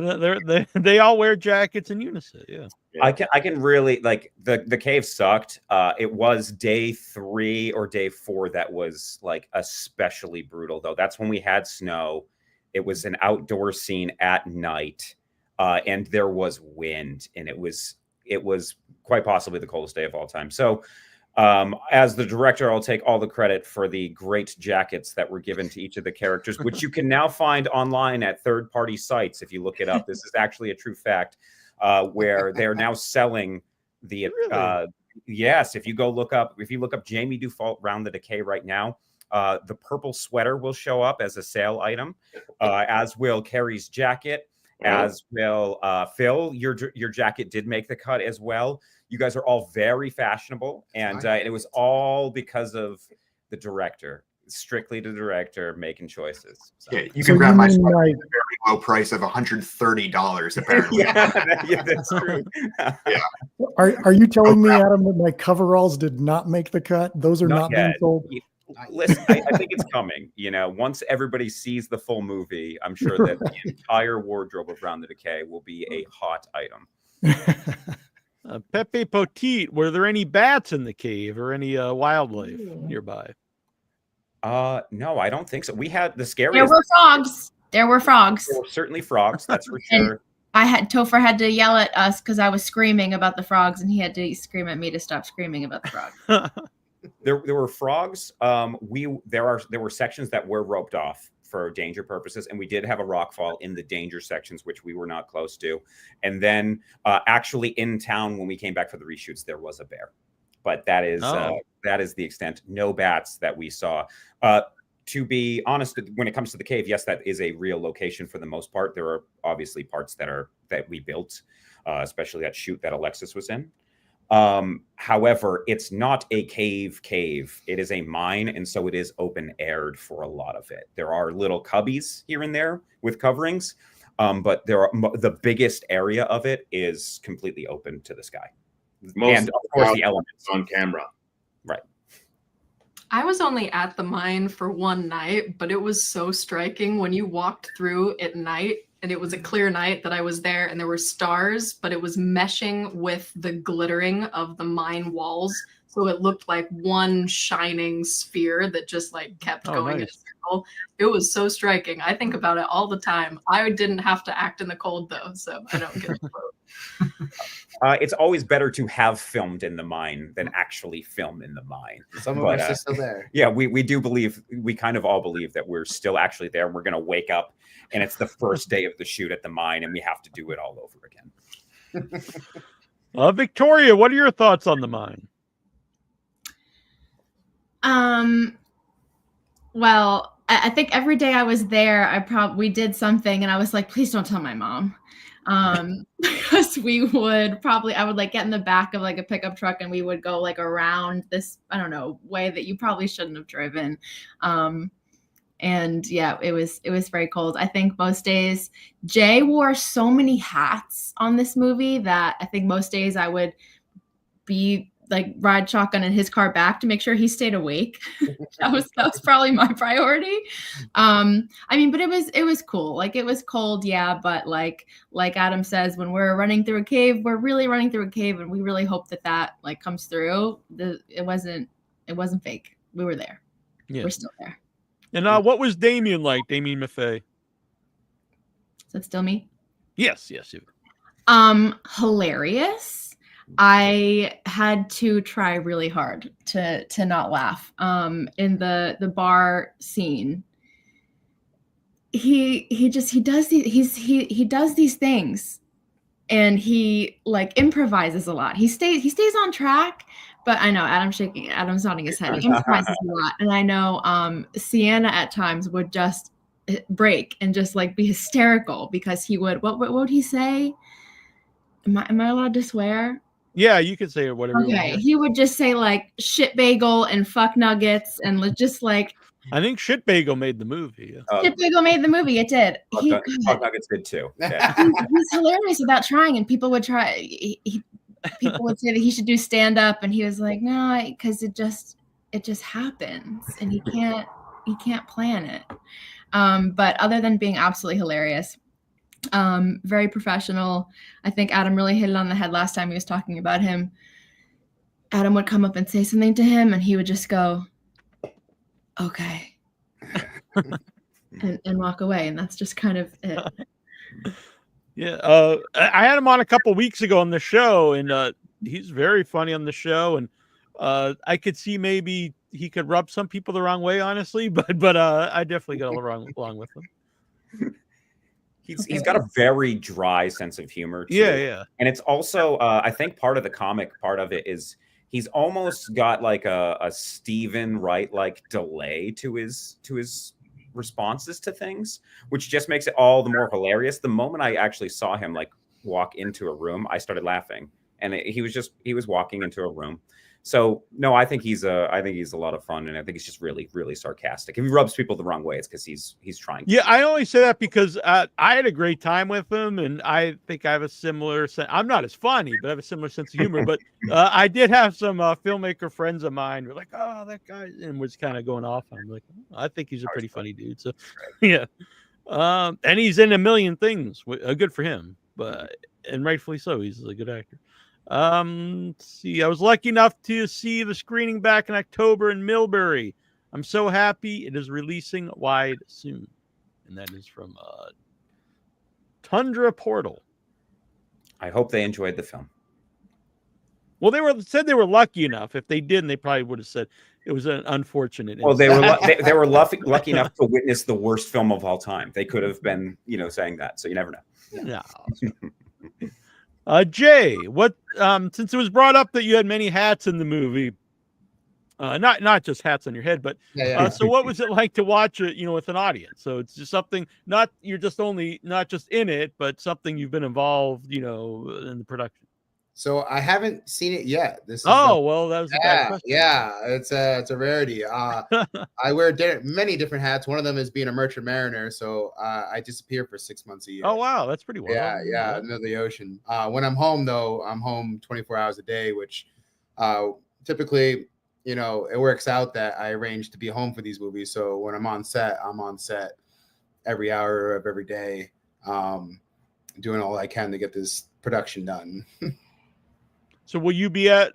They all wear jackets in unison. Yeah. I can really like the cave sucked. It was day 3 or day 4 that was like especially brutal though. That's when we had snow. It was an outdoor scene at night, and there was wind, and it was quite possibly the coldest day of all time. So, as the director, I'll take all the credit for the great jackets that were given to each of the characters, which you can now find online at third-party sites if you look it up. This is actually a true fact, where they're now selling the. Really? Yes, if you look up Jamie Default Round the Decay right now. The purple sweater will show up as a sale item, as will Carrie's jacket, as will Phil. Your jacket did make the cut as well. You guys are all very fashionable, and it was all because of the director, strictly the director making choices. So. Yeah, you can grab my sweater at a very low price of $130, apparently. yeah, that's true. Yeah. Are you telling me, Adam, that my coveralls did not make the cut? Those are not being sold. Listen, I think it's coming. You know, once everybody sees the full movie, I'm sure that the entire wardrobe of Round the Decay will be a hot item. Pepe Potit, were there any bats in the cave or any wildlife nearby? No, I don't think so. We had the scariest. There were frogs. There were frogs. There were certainly frogs, that's for And sure. Topher had to yell at us because I was screaming about the frogs, and he had to scream at me to stop screaming about the frogs. There were frogs. There were sections that were roped off for danger purposes, and we did have a rock fall in the danger sections, which we were not close to. And then actually in town, when we came back for the reshoots, there was a bear, but that is the extent. No bats that we saw. To be honest, when it comes to the cave, yes, that is a real location for the most part. There are obviously parts that we built, especially that shoot that Alexis was in. However, it's not a cave. It is a mine, and so it is open aired for a lot of it. There are little cubbies here and there with coverings, but the biggest area of it is completely open to the sky. And of course the elements on camera. Right. I was only at the mine for one night, but it was so striking when you walked through at night, and it was a clear night that I was there, and there were stars, but it was meshing with the glittering of the mine walls. So it looked like one shining sphere that just like kept going in a circle. It was so striking. I think about it all the time. I didn't have to act in the cold though, so I don't get the quote. It's always better to have filmed in the mine than actually film in the mine. Some of us are still there. Yeah, we do believe, we kind of all believe that we're still actually there. We're going to wake up and it's the first day of the shoot at the mine and we have to do it all over again. Victoria, what are your thoughts on the mine? Well, I think every day I was there, we did something and I was like, please don't tell my mom. Because I would like get in the back of like a pickup truck and we would go like around this, I don't know, way that you probably shouldn't have driven. And yeah, it was very cold. I think most days Jay wore so many hats on this movie that I think most days I would be like ride shotgun in his car back to make sure he stayed awake. that was probably my priority. I mean, but it was cool. Like it was cold, yeah, but like Adam says, when we're running through a cave, we're really running through a cave, and we really hope that like comes through. It wasn't fake. We were there. Yeah. We're still there. And what was Damien like? Damien Maffei. Is that still me? Yes. Hilarious. I had to try really hard to not laugh. In the bar scene, he does these things, and he like improvises a lot. He stays on track, but I know Adam's nodding his head. He improvises a lot, and I know Sienna at times would just break and just like be hysterical because he would what would he say? Am I allowed to swear? Yeah, you could say whatever you Okay, want. he would just say like shit bagel and fuck nuggets and just like I think Shit Bagel made the movie. Yeah. shit bagel made the movie. It did. Fuck Nuggets did too. Yeah. He's hilarious without trying, and people would try. People would say that he should do stand up, and he was like, no, because it just happens, and he can't plan it. But other than being absolutely hilarious, very professional. I think Adam really hit it on the head last time he was talking about him. Adam would come up and say something to him, and he would just go, okay. and walk away. And that's just kind of it. Yeah. I had him on a couple weeks ago on the show, and he's very funny on the show. And I could see maybe he could rub some people the wrong way, honestly, but I definitely got along with him. He's got a very dry sense of humor too. Yeah. And it's also I think part of the comic part of it is he's almost got like a Stephen Wright like delay to his responses to things, which just makes it all the more hilarious. The moment I actually saw him like walk into a room, I started laughing, and he was walking into a room. So no, I think he's a lot of fun, and I think he's just really, really sarcastic. If he rubs people the wrong way, it's because he's trying to. Yeah, I only say that because I had a great time with him, and I think I have a similar sense. I'm not as funny, but I have a similar sense of humor. But I did have some filmmaker friends of mine who were like, "Oh, that guy," and was kind of going off on him. Like, I think he's a pretty funny dude. So, yeah, and he's in a million things. Good for him, and rightfully so. He's a good actor. Let's see. I was lucky enough to see the screening back in October in Millbury. I'm so happy it is releasing wide soon. And that is from Tundra Portal. I hope they enjoyed the film. Well, said they were lucky enough. If they didn't, they probably would have said it was an unfortunate. Well, they were lucky enough to witness the worst film of all time. They could have been, saying that. So you never know. No. Jay, what? Since it was brought up that you had many hats in the movie, not just hats on your head, but so what was it like to watch it, with an audience? So it's just something not just in it, but something you've been involved, in the production. So I haven't seen it yet. This is well, that was a bad question. Yeah, it's a rarity. I wear many different hats. One of them is being a merchant mariner. So I disappear for 6 months a year. Oh wow, that's pretty well. Yeah, into the ocean. When I'm home though, I'm home 24 hours a day, which typically, it works out that I arrange to be home for these movies. So when I'm on set every hour of every day, doing all I can to get this production done. So will you be at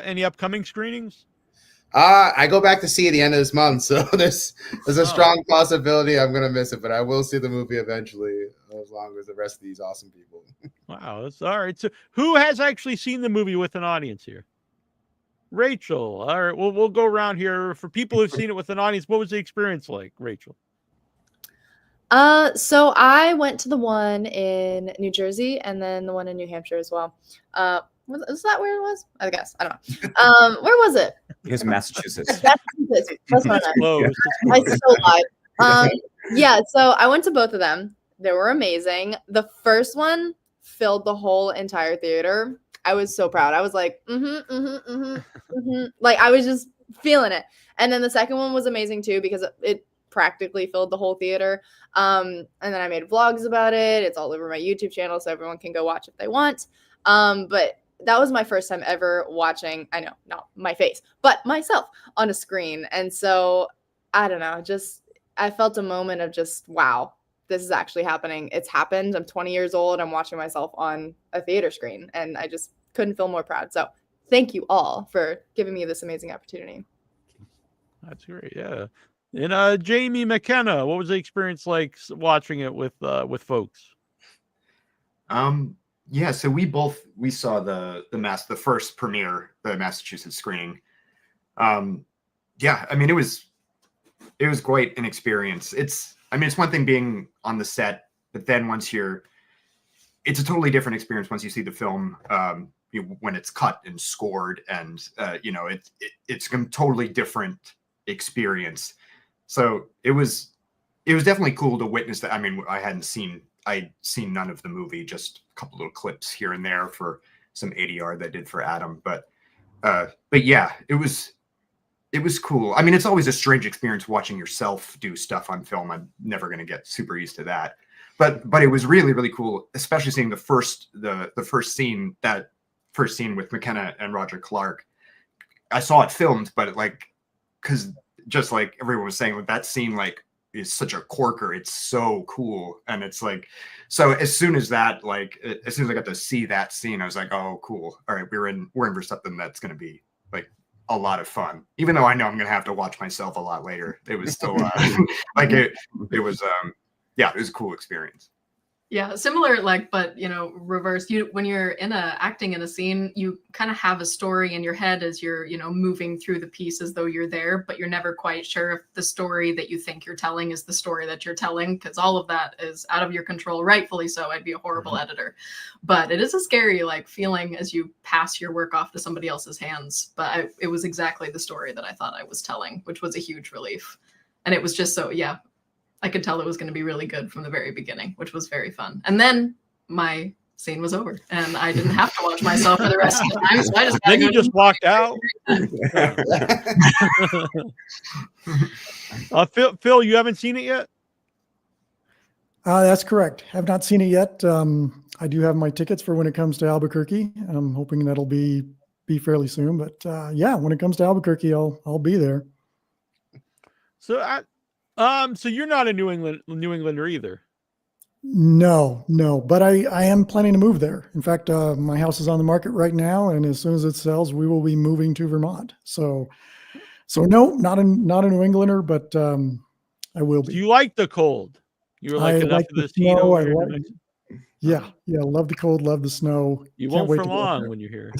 any upcoming screenings? I go back to see at the end of this month, so there's a strong possibility I'm gonna miss it, but I will see the movie eventually, as long as the rest of these awesome people. Wow, that's all right. So who has actually seen the movie with an audience here? Rachel. All right, we'll go around here. For people who've seen it with an audience, what was the experience like, Rachel? So I went to the one in New Jersey and then the one in New Hampshire as well. Was that where it was? I guess. I don't know. Where was it? It was Massachusetts. Massachusetts. That's what I still lied. Yeah, so I went to both of them. They were amazing. The first one filled the whole entire theater. I was so proud. I was like, like I was just feeling it. And then the second one was amazing too because it practically filled the whole theater. And then I made vlogs about it. It's all over my YouTube channel, so everyone can go watch if they want. But that was my first time ever watching, I know, not my face, but myself on a screen. And so, I don't know, I felt a moment of just, wow, this is actually happening. It's happened. I'm 20 years old. I'm watching myself on a theater screen, and I just couldn't feel more proud. So thank you all for giving me this amazing opportunity. That's great. Yeah. And Jamie McKenna, what was the experience like watching it with folks? Yeah, so we saw the first premiere, the Massachusetts screening. Yeah, I mean it was quite an experience. It's one thing being on the set, but then it's a totally different experience once you see the film when it's cut and scored, and it's a totally different experience. So it was definitely cool to witness that. I mean, I'd seen none of the movie, just a couple little clips here and there for ADR that I did for Adam. But yeah, it was cool. I mean, it's always a strange experience watching yourself do stuff on film. I'm never going to get super used to that. But it was really, really cool, especially seeing the first scene with McKenna and Roger Clark. I saw it filmed, but because just like everyone was saying, that scene is such a corker. It's so cool, and it's so as soon as I got to see that scene, I was like, oh, cool. All right, we're in for something that's going to be a lot of fun. Even though I know I'm going to have to watch myself a lot later, it was still it was it was a cool experience. Yeah, similar, but reverse. When you're acting in a scene, you kind of have a story in your head as you're, moving through the piece as though you're there, but you're never quite sure if the story that you think you're telling is the story that you're telling, because all of that is out of your control, rightfully so. I'd be a horrible editor, but it is a scary feeling as you pass your work off to somebody else's hands. But it was exactly the story that I thought I was telling, which was a huge relief, and it was just so I could tell it was going to be really good from the very beginning, which was very fun. And then my scene was over, and I didn't have to watch myself for the rest of the time. So I just then you just walked out. Phil, you haven't seen it yet? That's correct. Have not seen it yet. I do have my tickets for when it comes to Albuquerque. I'm hoping that'll be fairly soon. But when it comes to Albuquerque, I'll be there. So so you're not a New Englander either. No, but I am planning to move there. In fact, my house is on the market right now, and as soon as it sells, we will be moving to Vermont. So no, not a New Englander, but I will be. Do you like the cold? You're enough of the snow. Love the cold, love the snow. You Can't won't wait for to long when you hear.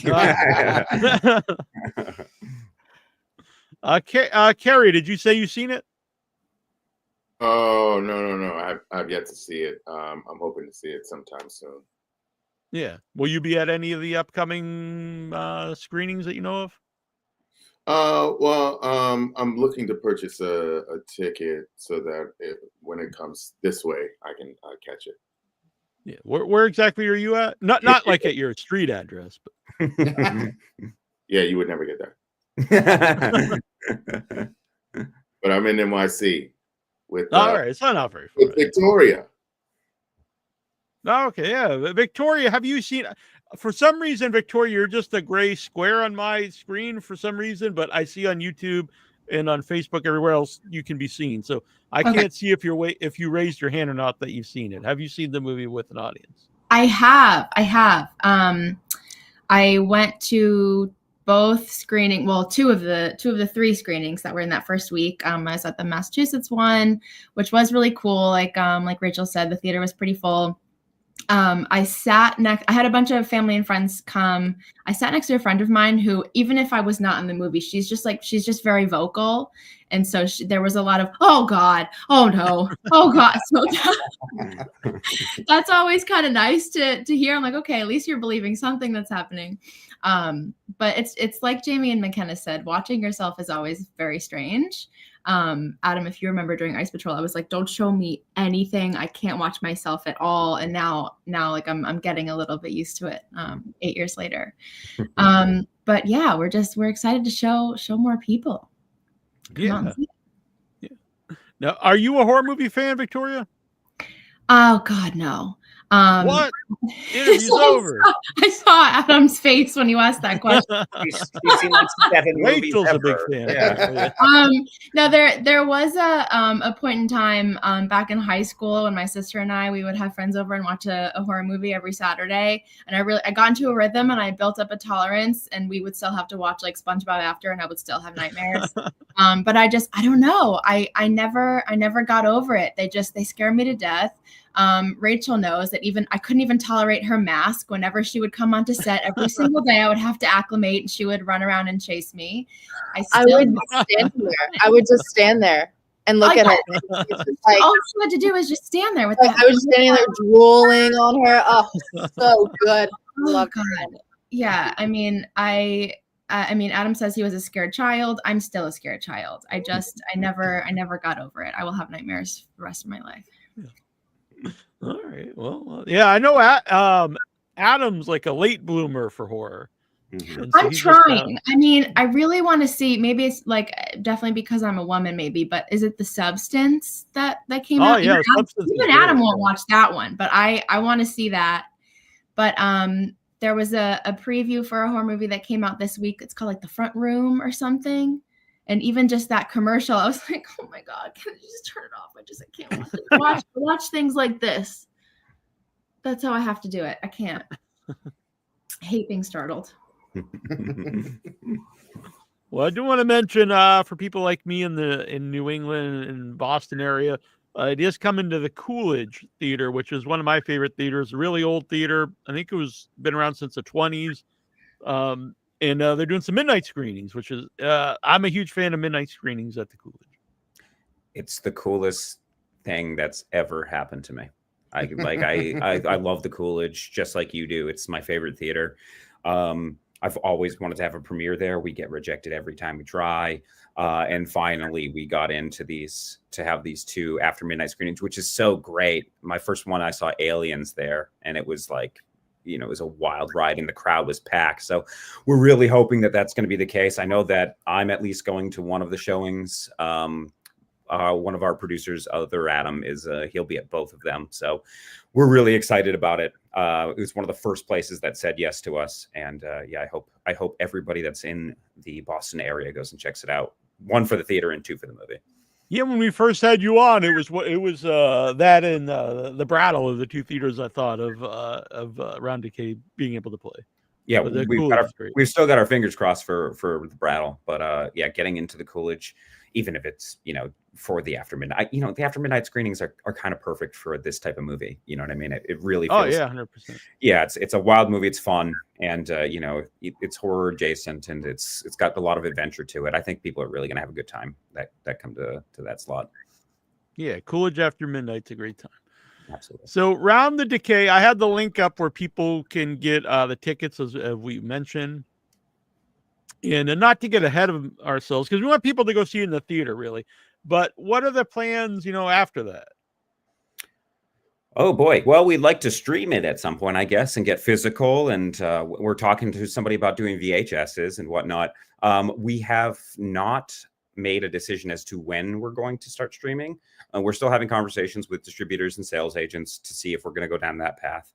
Carrie, did you say you've seen it? Oh, no. I've yet to see it. I'm hoping to see it sometime soon. Yeah. Will you be at any of the upcoming screenings that you know of? I'm looking to purchase a ticket so that when it comes this way, I can catch it. Yeah. Where exactly are you at? Not at your street address, but yeah, you would never get there. But I'm in NYC. All right, it's not very far. With Victoria. Okay, yeah, Victoria. Have you seen? For some reason, Victoria, you're just a gray square on my screen for some reason, but I see on YouTube and on Facebook everywhere else you can be seen. So I can't see if you raised your hand or not that you've seen it. Have you seen the movie with an audience? I have. I went to both screening, two of the three screenings that were in that first week. I was at the Massachusetts one, which was really cool. Like Rachel said, the theater was pretty full. I had a bunch of family and friends come. I sat next to a friend of mine who, even if I was not in the movie, she's just very vocal. And so there was a lot of, oh God, oh no, oh God. So that's always kind of nice to hear. I'm like, okay, at least you're believing something that's happening. But it's like Jamie and McKenna said, watching yourself is always very strange. Adam, if you remember during Ice Patrol, I was like, don't show me anything. I can't watch myself at all. And now like I'm getting a little bit used to it 8 years later. But yeah, we're excited to show more people. Yeah. Now, are you a horror movie fan, Victoria? Oh God, no. What? Interview's over. I saw Adam's face when you asked that question. He's seen like 7 movies Rachel's ever. a big fan. Yeah. No, there was a point in time back in high school when my sister and we would have friends over and watch a horror movie every Saturday, and I got into a rhythm and I built up a tolerance, and we would still have to watch like SpongeBob after, and I would still have nightmares. But I don't know. I never got over it. They scare me to death. Rachel knows that I couldn't even tolerate her mask. Whenever she would come onto set every single day, I would have to acclimate, and she would run around and chase me. I would stand there. I would just stand there and look at her. Like, all she had to do was just stand there with I was standing there drooling on her. Oh, so good. Oh God. Yeah. I mean, Adam says he was a scared child. I'm still a scared child. I never got over it. I will have nightmares the rest of my life. All right. Well, yeah, I know. Adam's like a late bloomer for horror. Mhm. And so I'm he's just trying. I mean, I really want to see. Maybe it's like definitely because I'm a woman, maybe. But is it The Substance that came Oh, out? yeah, The Substance is Even great, Adam won't yeah. watch that one, but I want to see that. But there was a preview for a horror movie that came out this week. It's called like The Front Room or something. And even just that commercial, I was like, oh my God, can you just turn it off? I can't watch things like this. That's how I have to do it. I can't. I hate being startled. Well, I do want to mention for people like me in New England and Boston area, it is coming to the Coolidge Theater, which is one of my favorite theaters. A really old theater. I think it was been around since the 20s. And they're doing some midnight screenings, which is I'm a huge fan of midnight screenings at the Coolidge. It's the coolest thing that's ever happened to me. I love the Coolidge just like you do. It's my favorite theater. I've always wanted to have a premiere there. We get rejected every time we try. And finally we got into to have these 2 after midnight screenings, which is so great. My first one, I saw Aliens there, and it was like, you know, it was a wild ride and the crowd was packed. So we're really hoping that that's going to be the case. I know that I'm at least going to one of the showings. One of our producers, other Adam, he'll be at both of them. So we're really excited about it. It was one of the first places that said yes to us. And yeah, I hope everybody that's in the Boston area goes and checks it out. 1 for the theater and 2 for the movie. Yeah, when we first had you on, it was that and the Brattle of the 2 theaters I thought of Round Decay being able to play. Yeah, Coolidge we've still got our fingers crossed for the Brattle, but yeah, getting into the Coolidge, even if it's, you know, for the after midnight, you know, the after midnight screenings are kind of perfect for this type of movie. You know what I mean? It really feels, oh yeah, 100%. Yeah, it's a wild movie. It's fun, and you know, it's horror adjacent, and it's got a lot of adventure to it. I think people are really going to have a good time that come to that slot. Yeah, Coolidge after midnight's a great time. Absolutely. So Round the Decay, I had the link up where people can get the tickets, as we mentioned. And not to get ahead of ourselves, because we want people to go see it in the theater, really. But what are the plans, you know, after that? Oh boy. Well, we'd like to stream it at some point, I guess, and get physical. And we're talking to somebody about doing VHSs and whatnot. We have not made a decision as to when we're going to start streaming. We're still having conversations with distributors and sales agents to see if we're going to go down that path.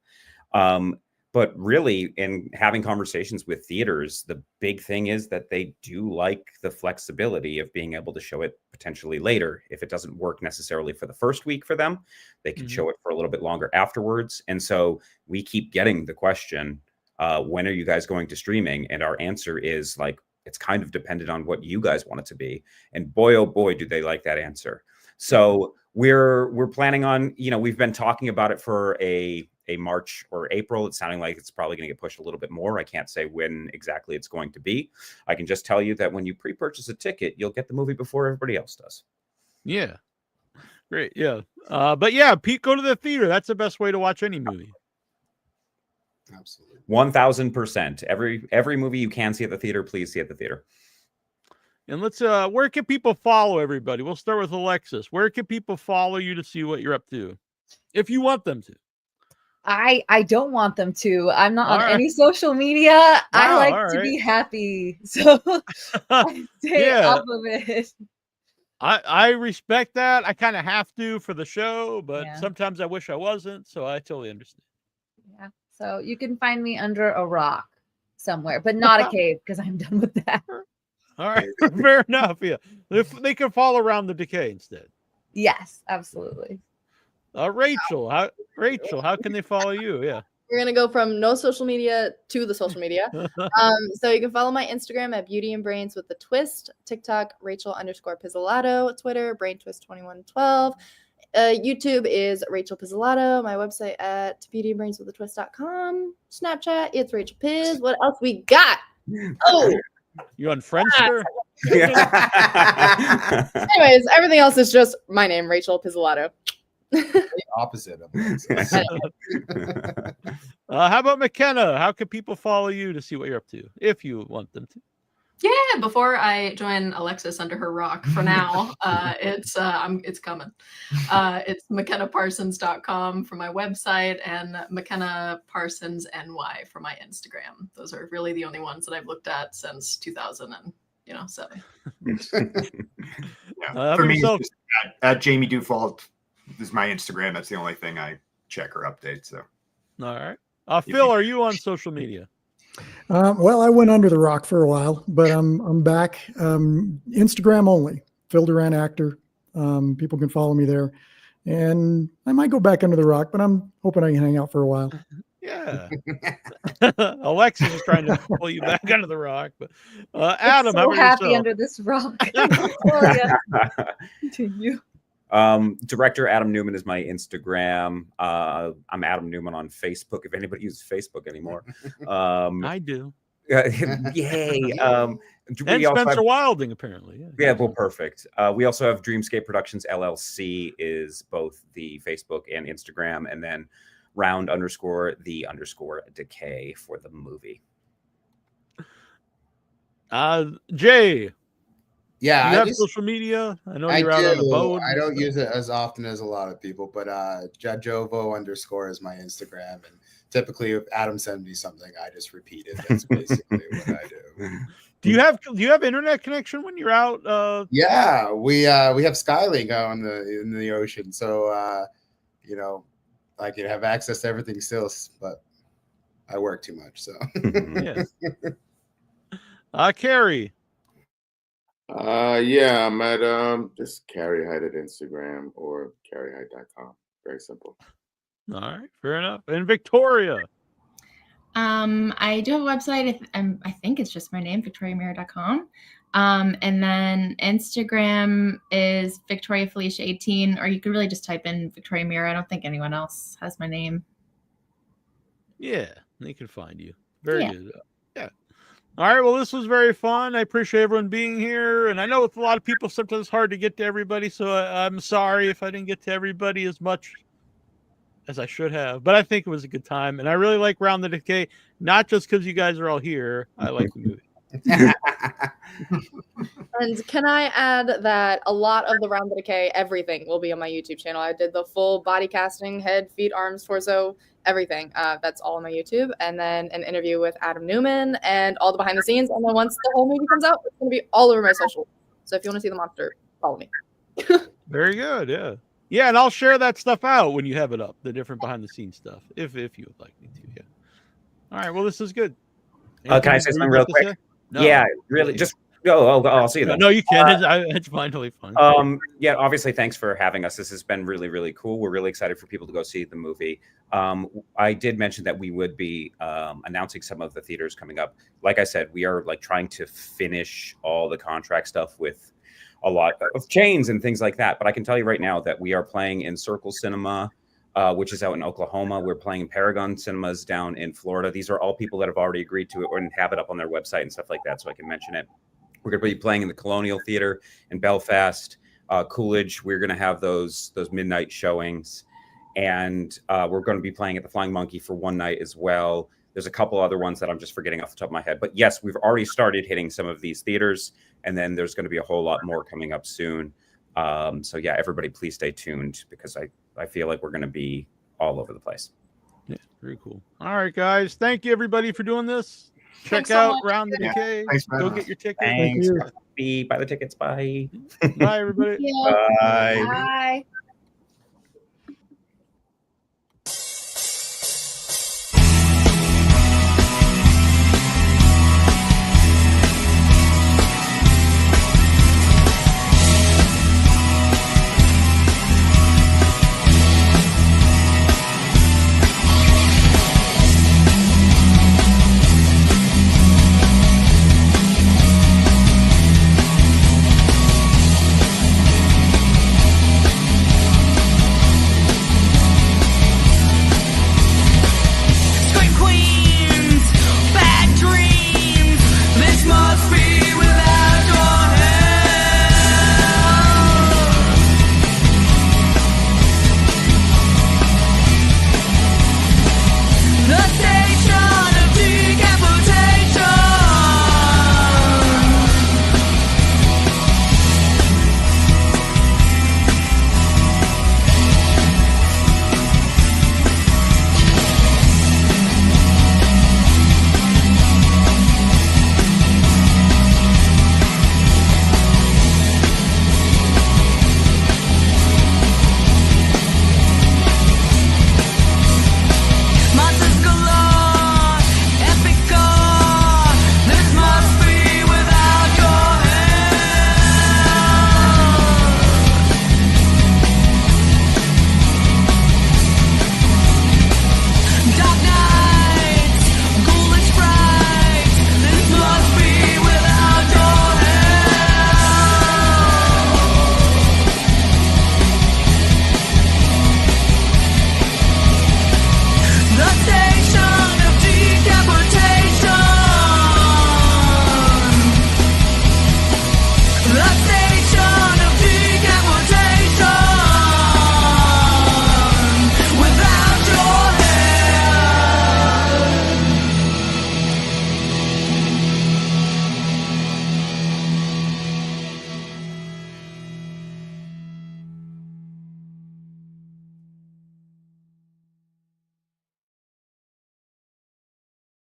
But really, in having conversations with theaters, the big thing is that they do like the flexibility of being able to show it potentially later. If it doesn't work necessarily for the first week for them, they can show it for a little bit longer afterwards. And so we keep getting the question, when are you guys going to streaming? And our answer is like, it's kind of dependent on what you guys want it to be. And boy, oh boy, do they like that answer. So we're planning on, you know, we've been talking about it for a March or April. It's sounding like it's probably going to get pushed a little bit more. I can't say when exactly it's going to be. I can just tell you that when you pre-purchase a ticket, you'll get the movie before everybody else does. Yeah. Great. Yeah. But yeah, Pete, go to the theater. That's the best way to watch any movie. Absolutely. 1000%. Every movie you can see at the theater, please see at the theater. And let's where can people follow everybody? We'll start with Alexis. Where can people follow you to see what you're up to? If you want them to. I don't want them to. I'm not on right. any social media. I Wow, like all to right. be happy. So I stay Yeah. off of it. I respect that. I kind of have to for the show, but Yeah. sometimes I wish I wasn't. So I totally understand. Yeah. So you can find me under a rock somewhere, but not a cave because I'm done with that. All right. Fair enough. Yeah. If they can follow Around the Decay instead. Yes, absolutely. Rachel, how can they follow you? Yeah. We're gonna go from no social media to the social media. So you can follow my Instagram at Beauty and Brains with the twist, TikTok Rachel_Pizzolatto, Twitter BrainTwist2112. YouTube is Rachel Pizzolatto. My website at beautyandbrainswithatwist.com. Snapchat, it's Rachel Piz. What else we got? Oh, You on Friendster? anyways, everything else is just my name, Rachel Pizzolatto. Opposite of How about McKenna? How can people follow you to see what you're up to if you want them to? Yeah, before I join Alexis under her rock for now, it's coming. It's McKennaParsons.com for my website and McKenna Parsons NY for my Instagram. Those are really the only ones that I've looked at since 2007. For me, it's just at Jamie Dufault is my Instagram. That's the only thing I check or update. So, all right. Phil, are you on social media? Well, I went under the rock for a while, but I'm back. Instagram only. Phil Duran actor. People can follow me there, and I might go back under the rock, but I'm hoping I can hang out for a while. Yeah. Alexis is trying to pull you back under the rock, but Adam, so how about happy yourself? under this rock. Continue. Director Adam Newman is my Instagram. I'm Adam Newman on Facebook. If anybody uses Facebook anymore, I do. Yay! And Spencer Wilding, apparently. Yeah, well, perfect. We also have Dreamscape Productions LLC is both the Facebook and Instagram, and then Round _ the _ Decay for the movie. Jay. Yeah, you have social media. I know you're out on a boat. I don't use it as often as a lot of people, but Jajovo _ is my Instagram, and typically if Adam sends me something, I just repeat it. That's basically what I do. Do you have internet connection when you're out? Yeah, we have Skylink out in the ocean, so I can have access to everything still, but I work too much, so. Yeah. Carrie. Yeah, I'm at just Carrie Hyde at Instagram or carriehyde.com. Very simple. All right, fair enough. And Victoria. I do have a website. I think it's just my name, victoriamira.com. And then Instagram is Victoria Felicia 18, or you could really just type in Victoria Mira. I don't think anyone else has my name. Yeah, they can find you. Very good. Yeah. All right. Well, this was very fun. I appreciate everyone being here. And I know with a lot of people, sometimes it's hard to get to everybody. So I'm sorry if I didn't get to everybody as much as I should have. But I think it was a good time. And I really like Round the Decay, not just because you guys are all here. I like the movie. And can I add that a lot of the Round the Decay, everything will be on my YouTube channel. I did the full body casting, head, feet, arms, torso, everything. That's all on my YouTube. And then an interview with Adam Newman and all the behind the scenes. And then once the whole movie comes out, it's going to be all over my social. So if you want to see the monster, follow me. Very good. Yeah. Yeah. And I'll share that stuff out when you have it up, the different behind the scenes stuff, if you would like me to. Yeah. All right. Well, this is good. Can I say something real quick? No. Yeah, really. Just I'll see you then. No, you can. It's finally fun. Yeah, obviously, thanks for having us. This has been really, really cool. We're really excited for people to go see the movie. I did mention that we would be announcing some of the theaters coming up. Like I said, we are trying to finish all the contract stuff with a lot of chains and things like that. But I can tell you right now that we are playing in Circle Cinema, which is out in Oklahoma. We're playing in Paragon Cinemas down in Florida. These are all people that have already agreed to it or have it up on their website and stuff like that, so I can mention it. We're going to be playing in the Colonial Theater in Belfast, Coolidge. We're going to have those midnight showings, and we're going to be playing at the Flying Monkey for one night as well. There's a couple other ones that I'm just forgetting off the top of my head. But yes, we've already started hitting some of these theaters, and then there's going to be a whole lot more coming up soon. So yeah, everybody please stay tuned because I feel like we're going to be all over the place. Yeah, very cool. All right, guys. Thank you, everybody, for doing this. Thanks Check so out much. Round the Decay. Go get your tickets. Thanks. Buy the tickets. Bye. Bye, everybody. Thank you. Bye. Bye.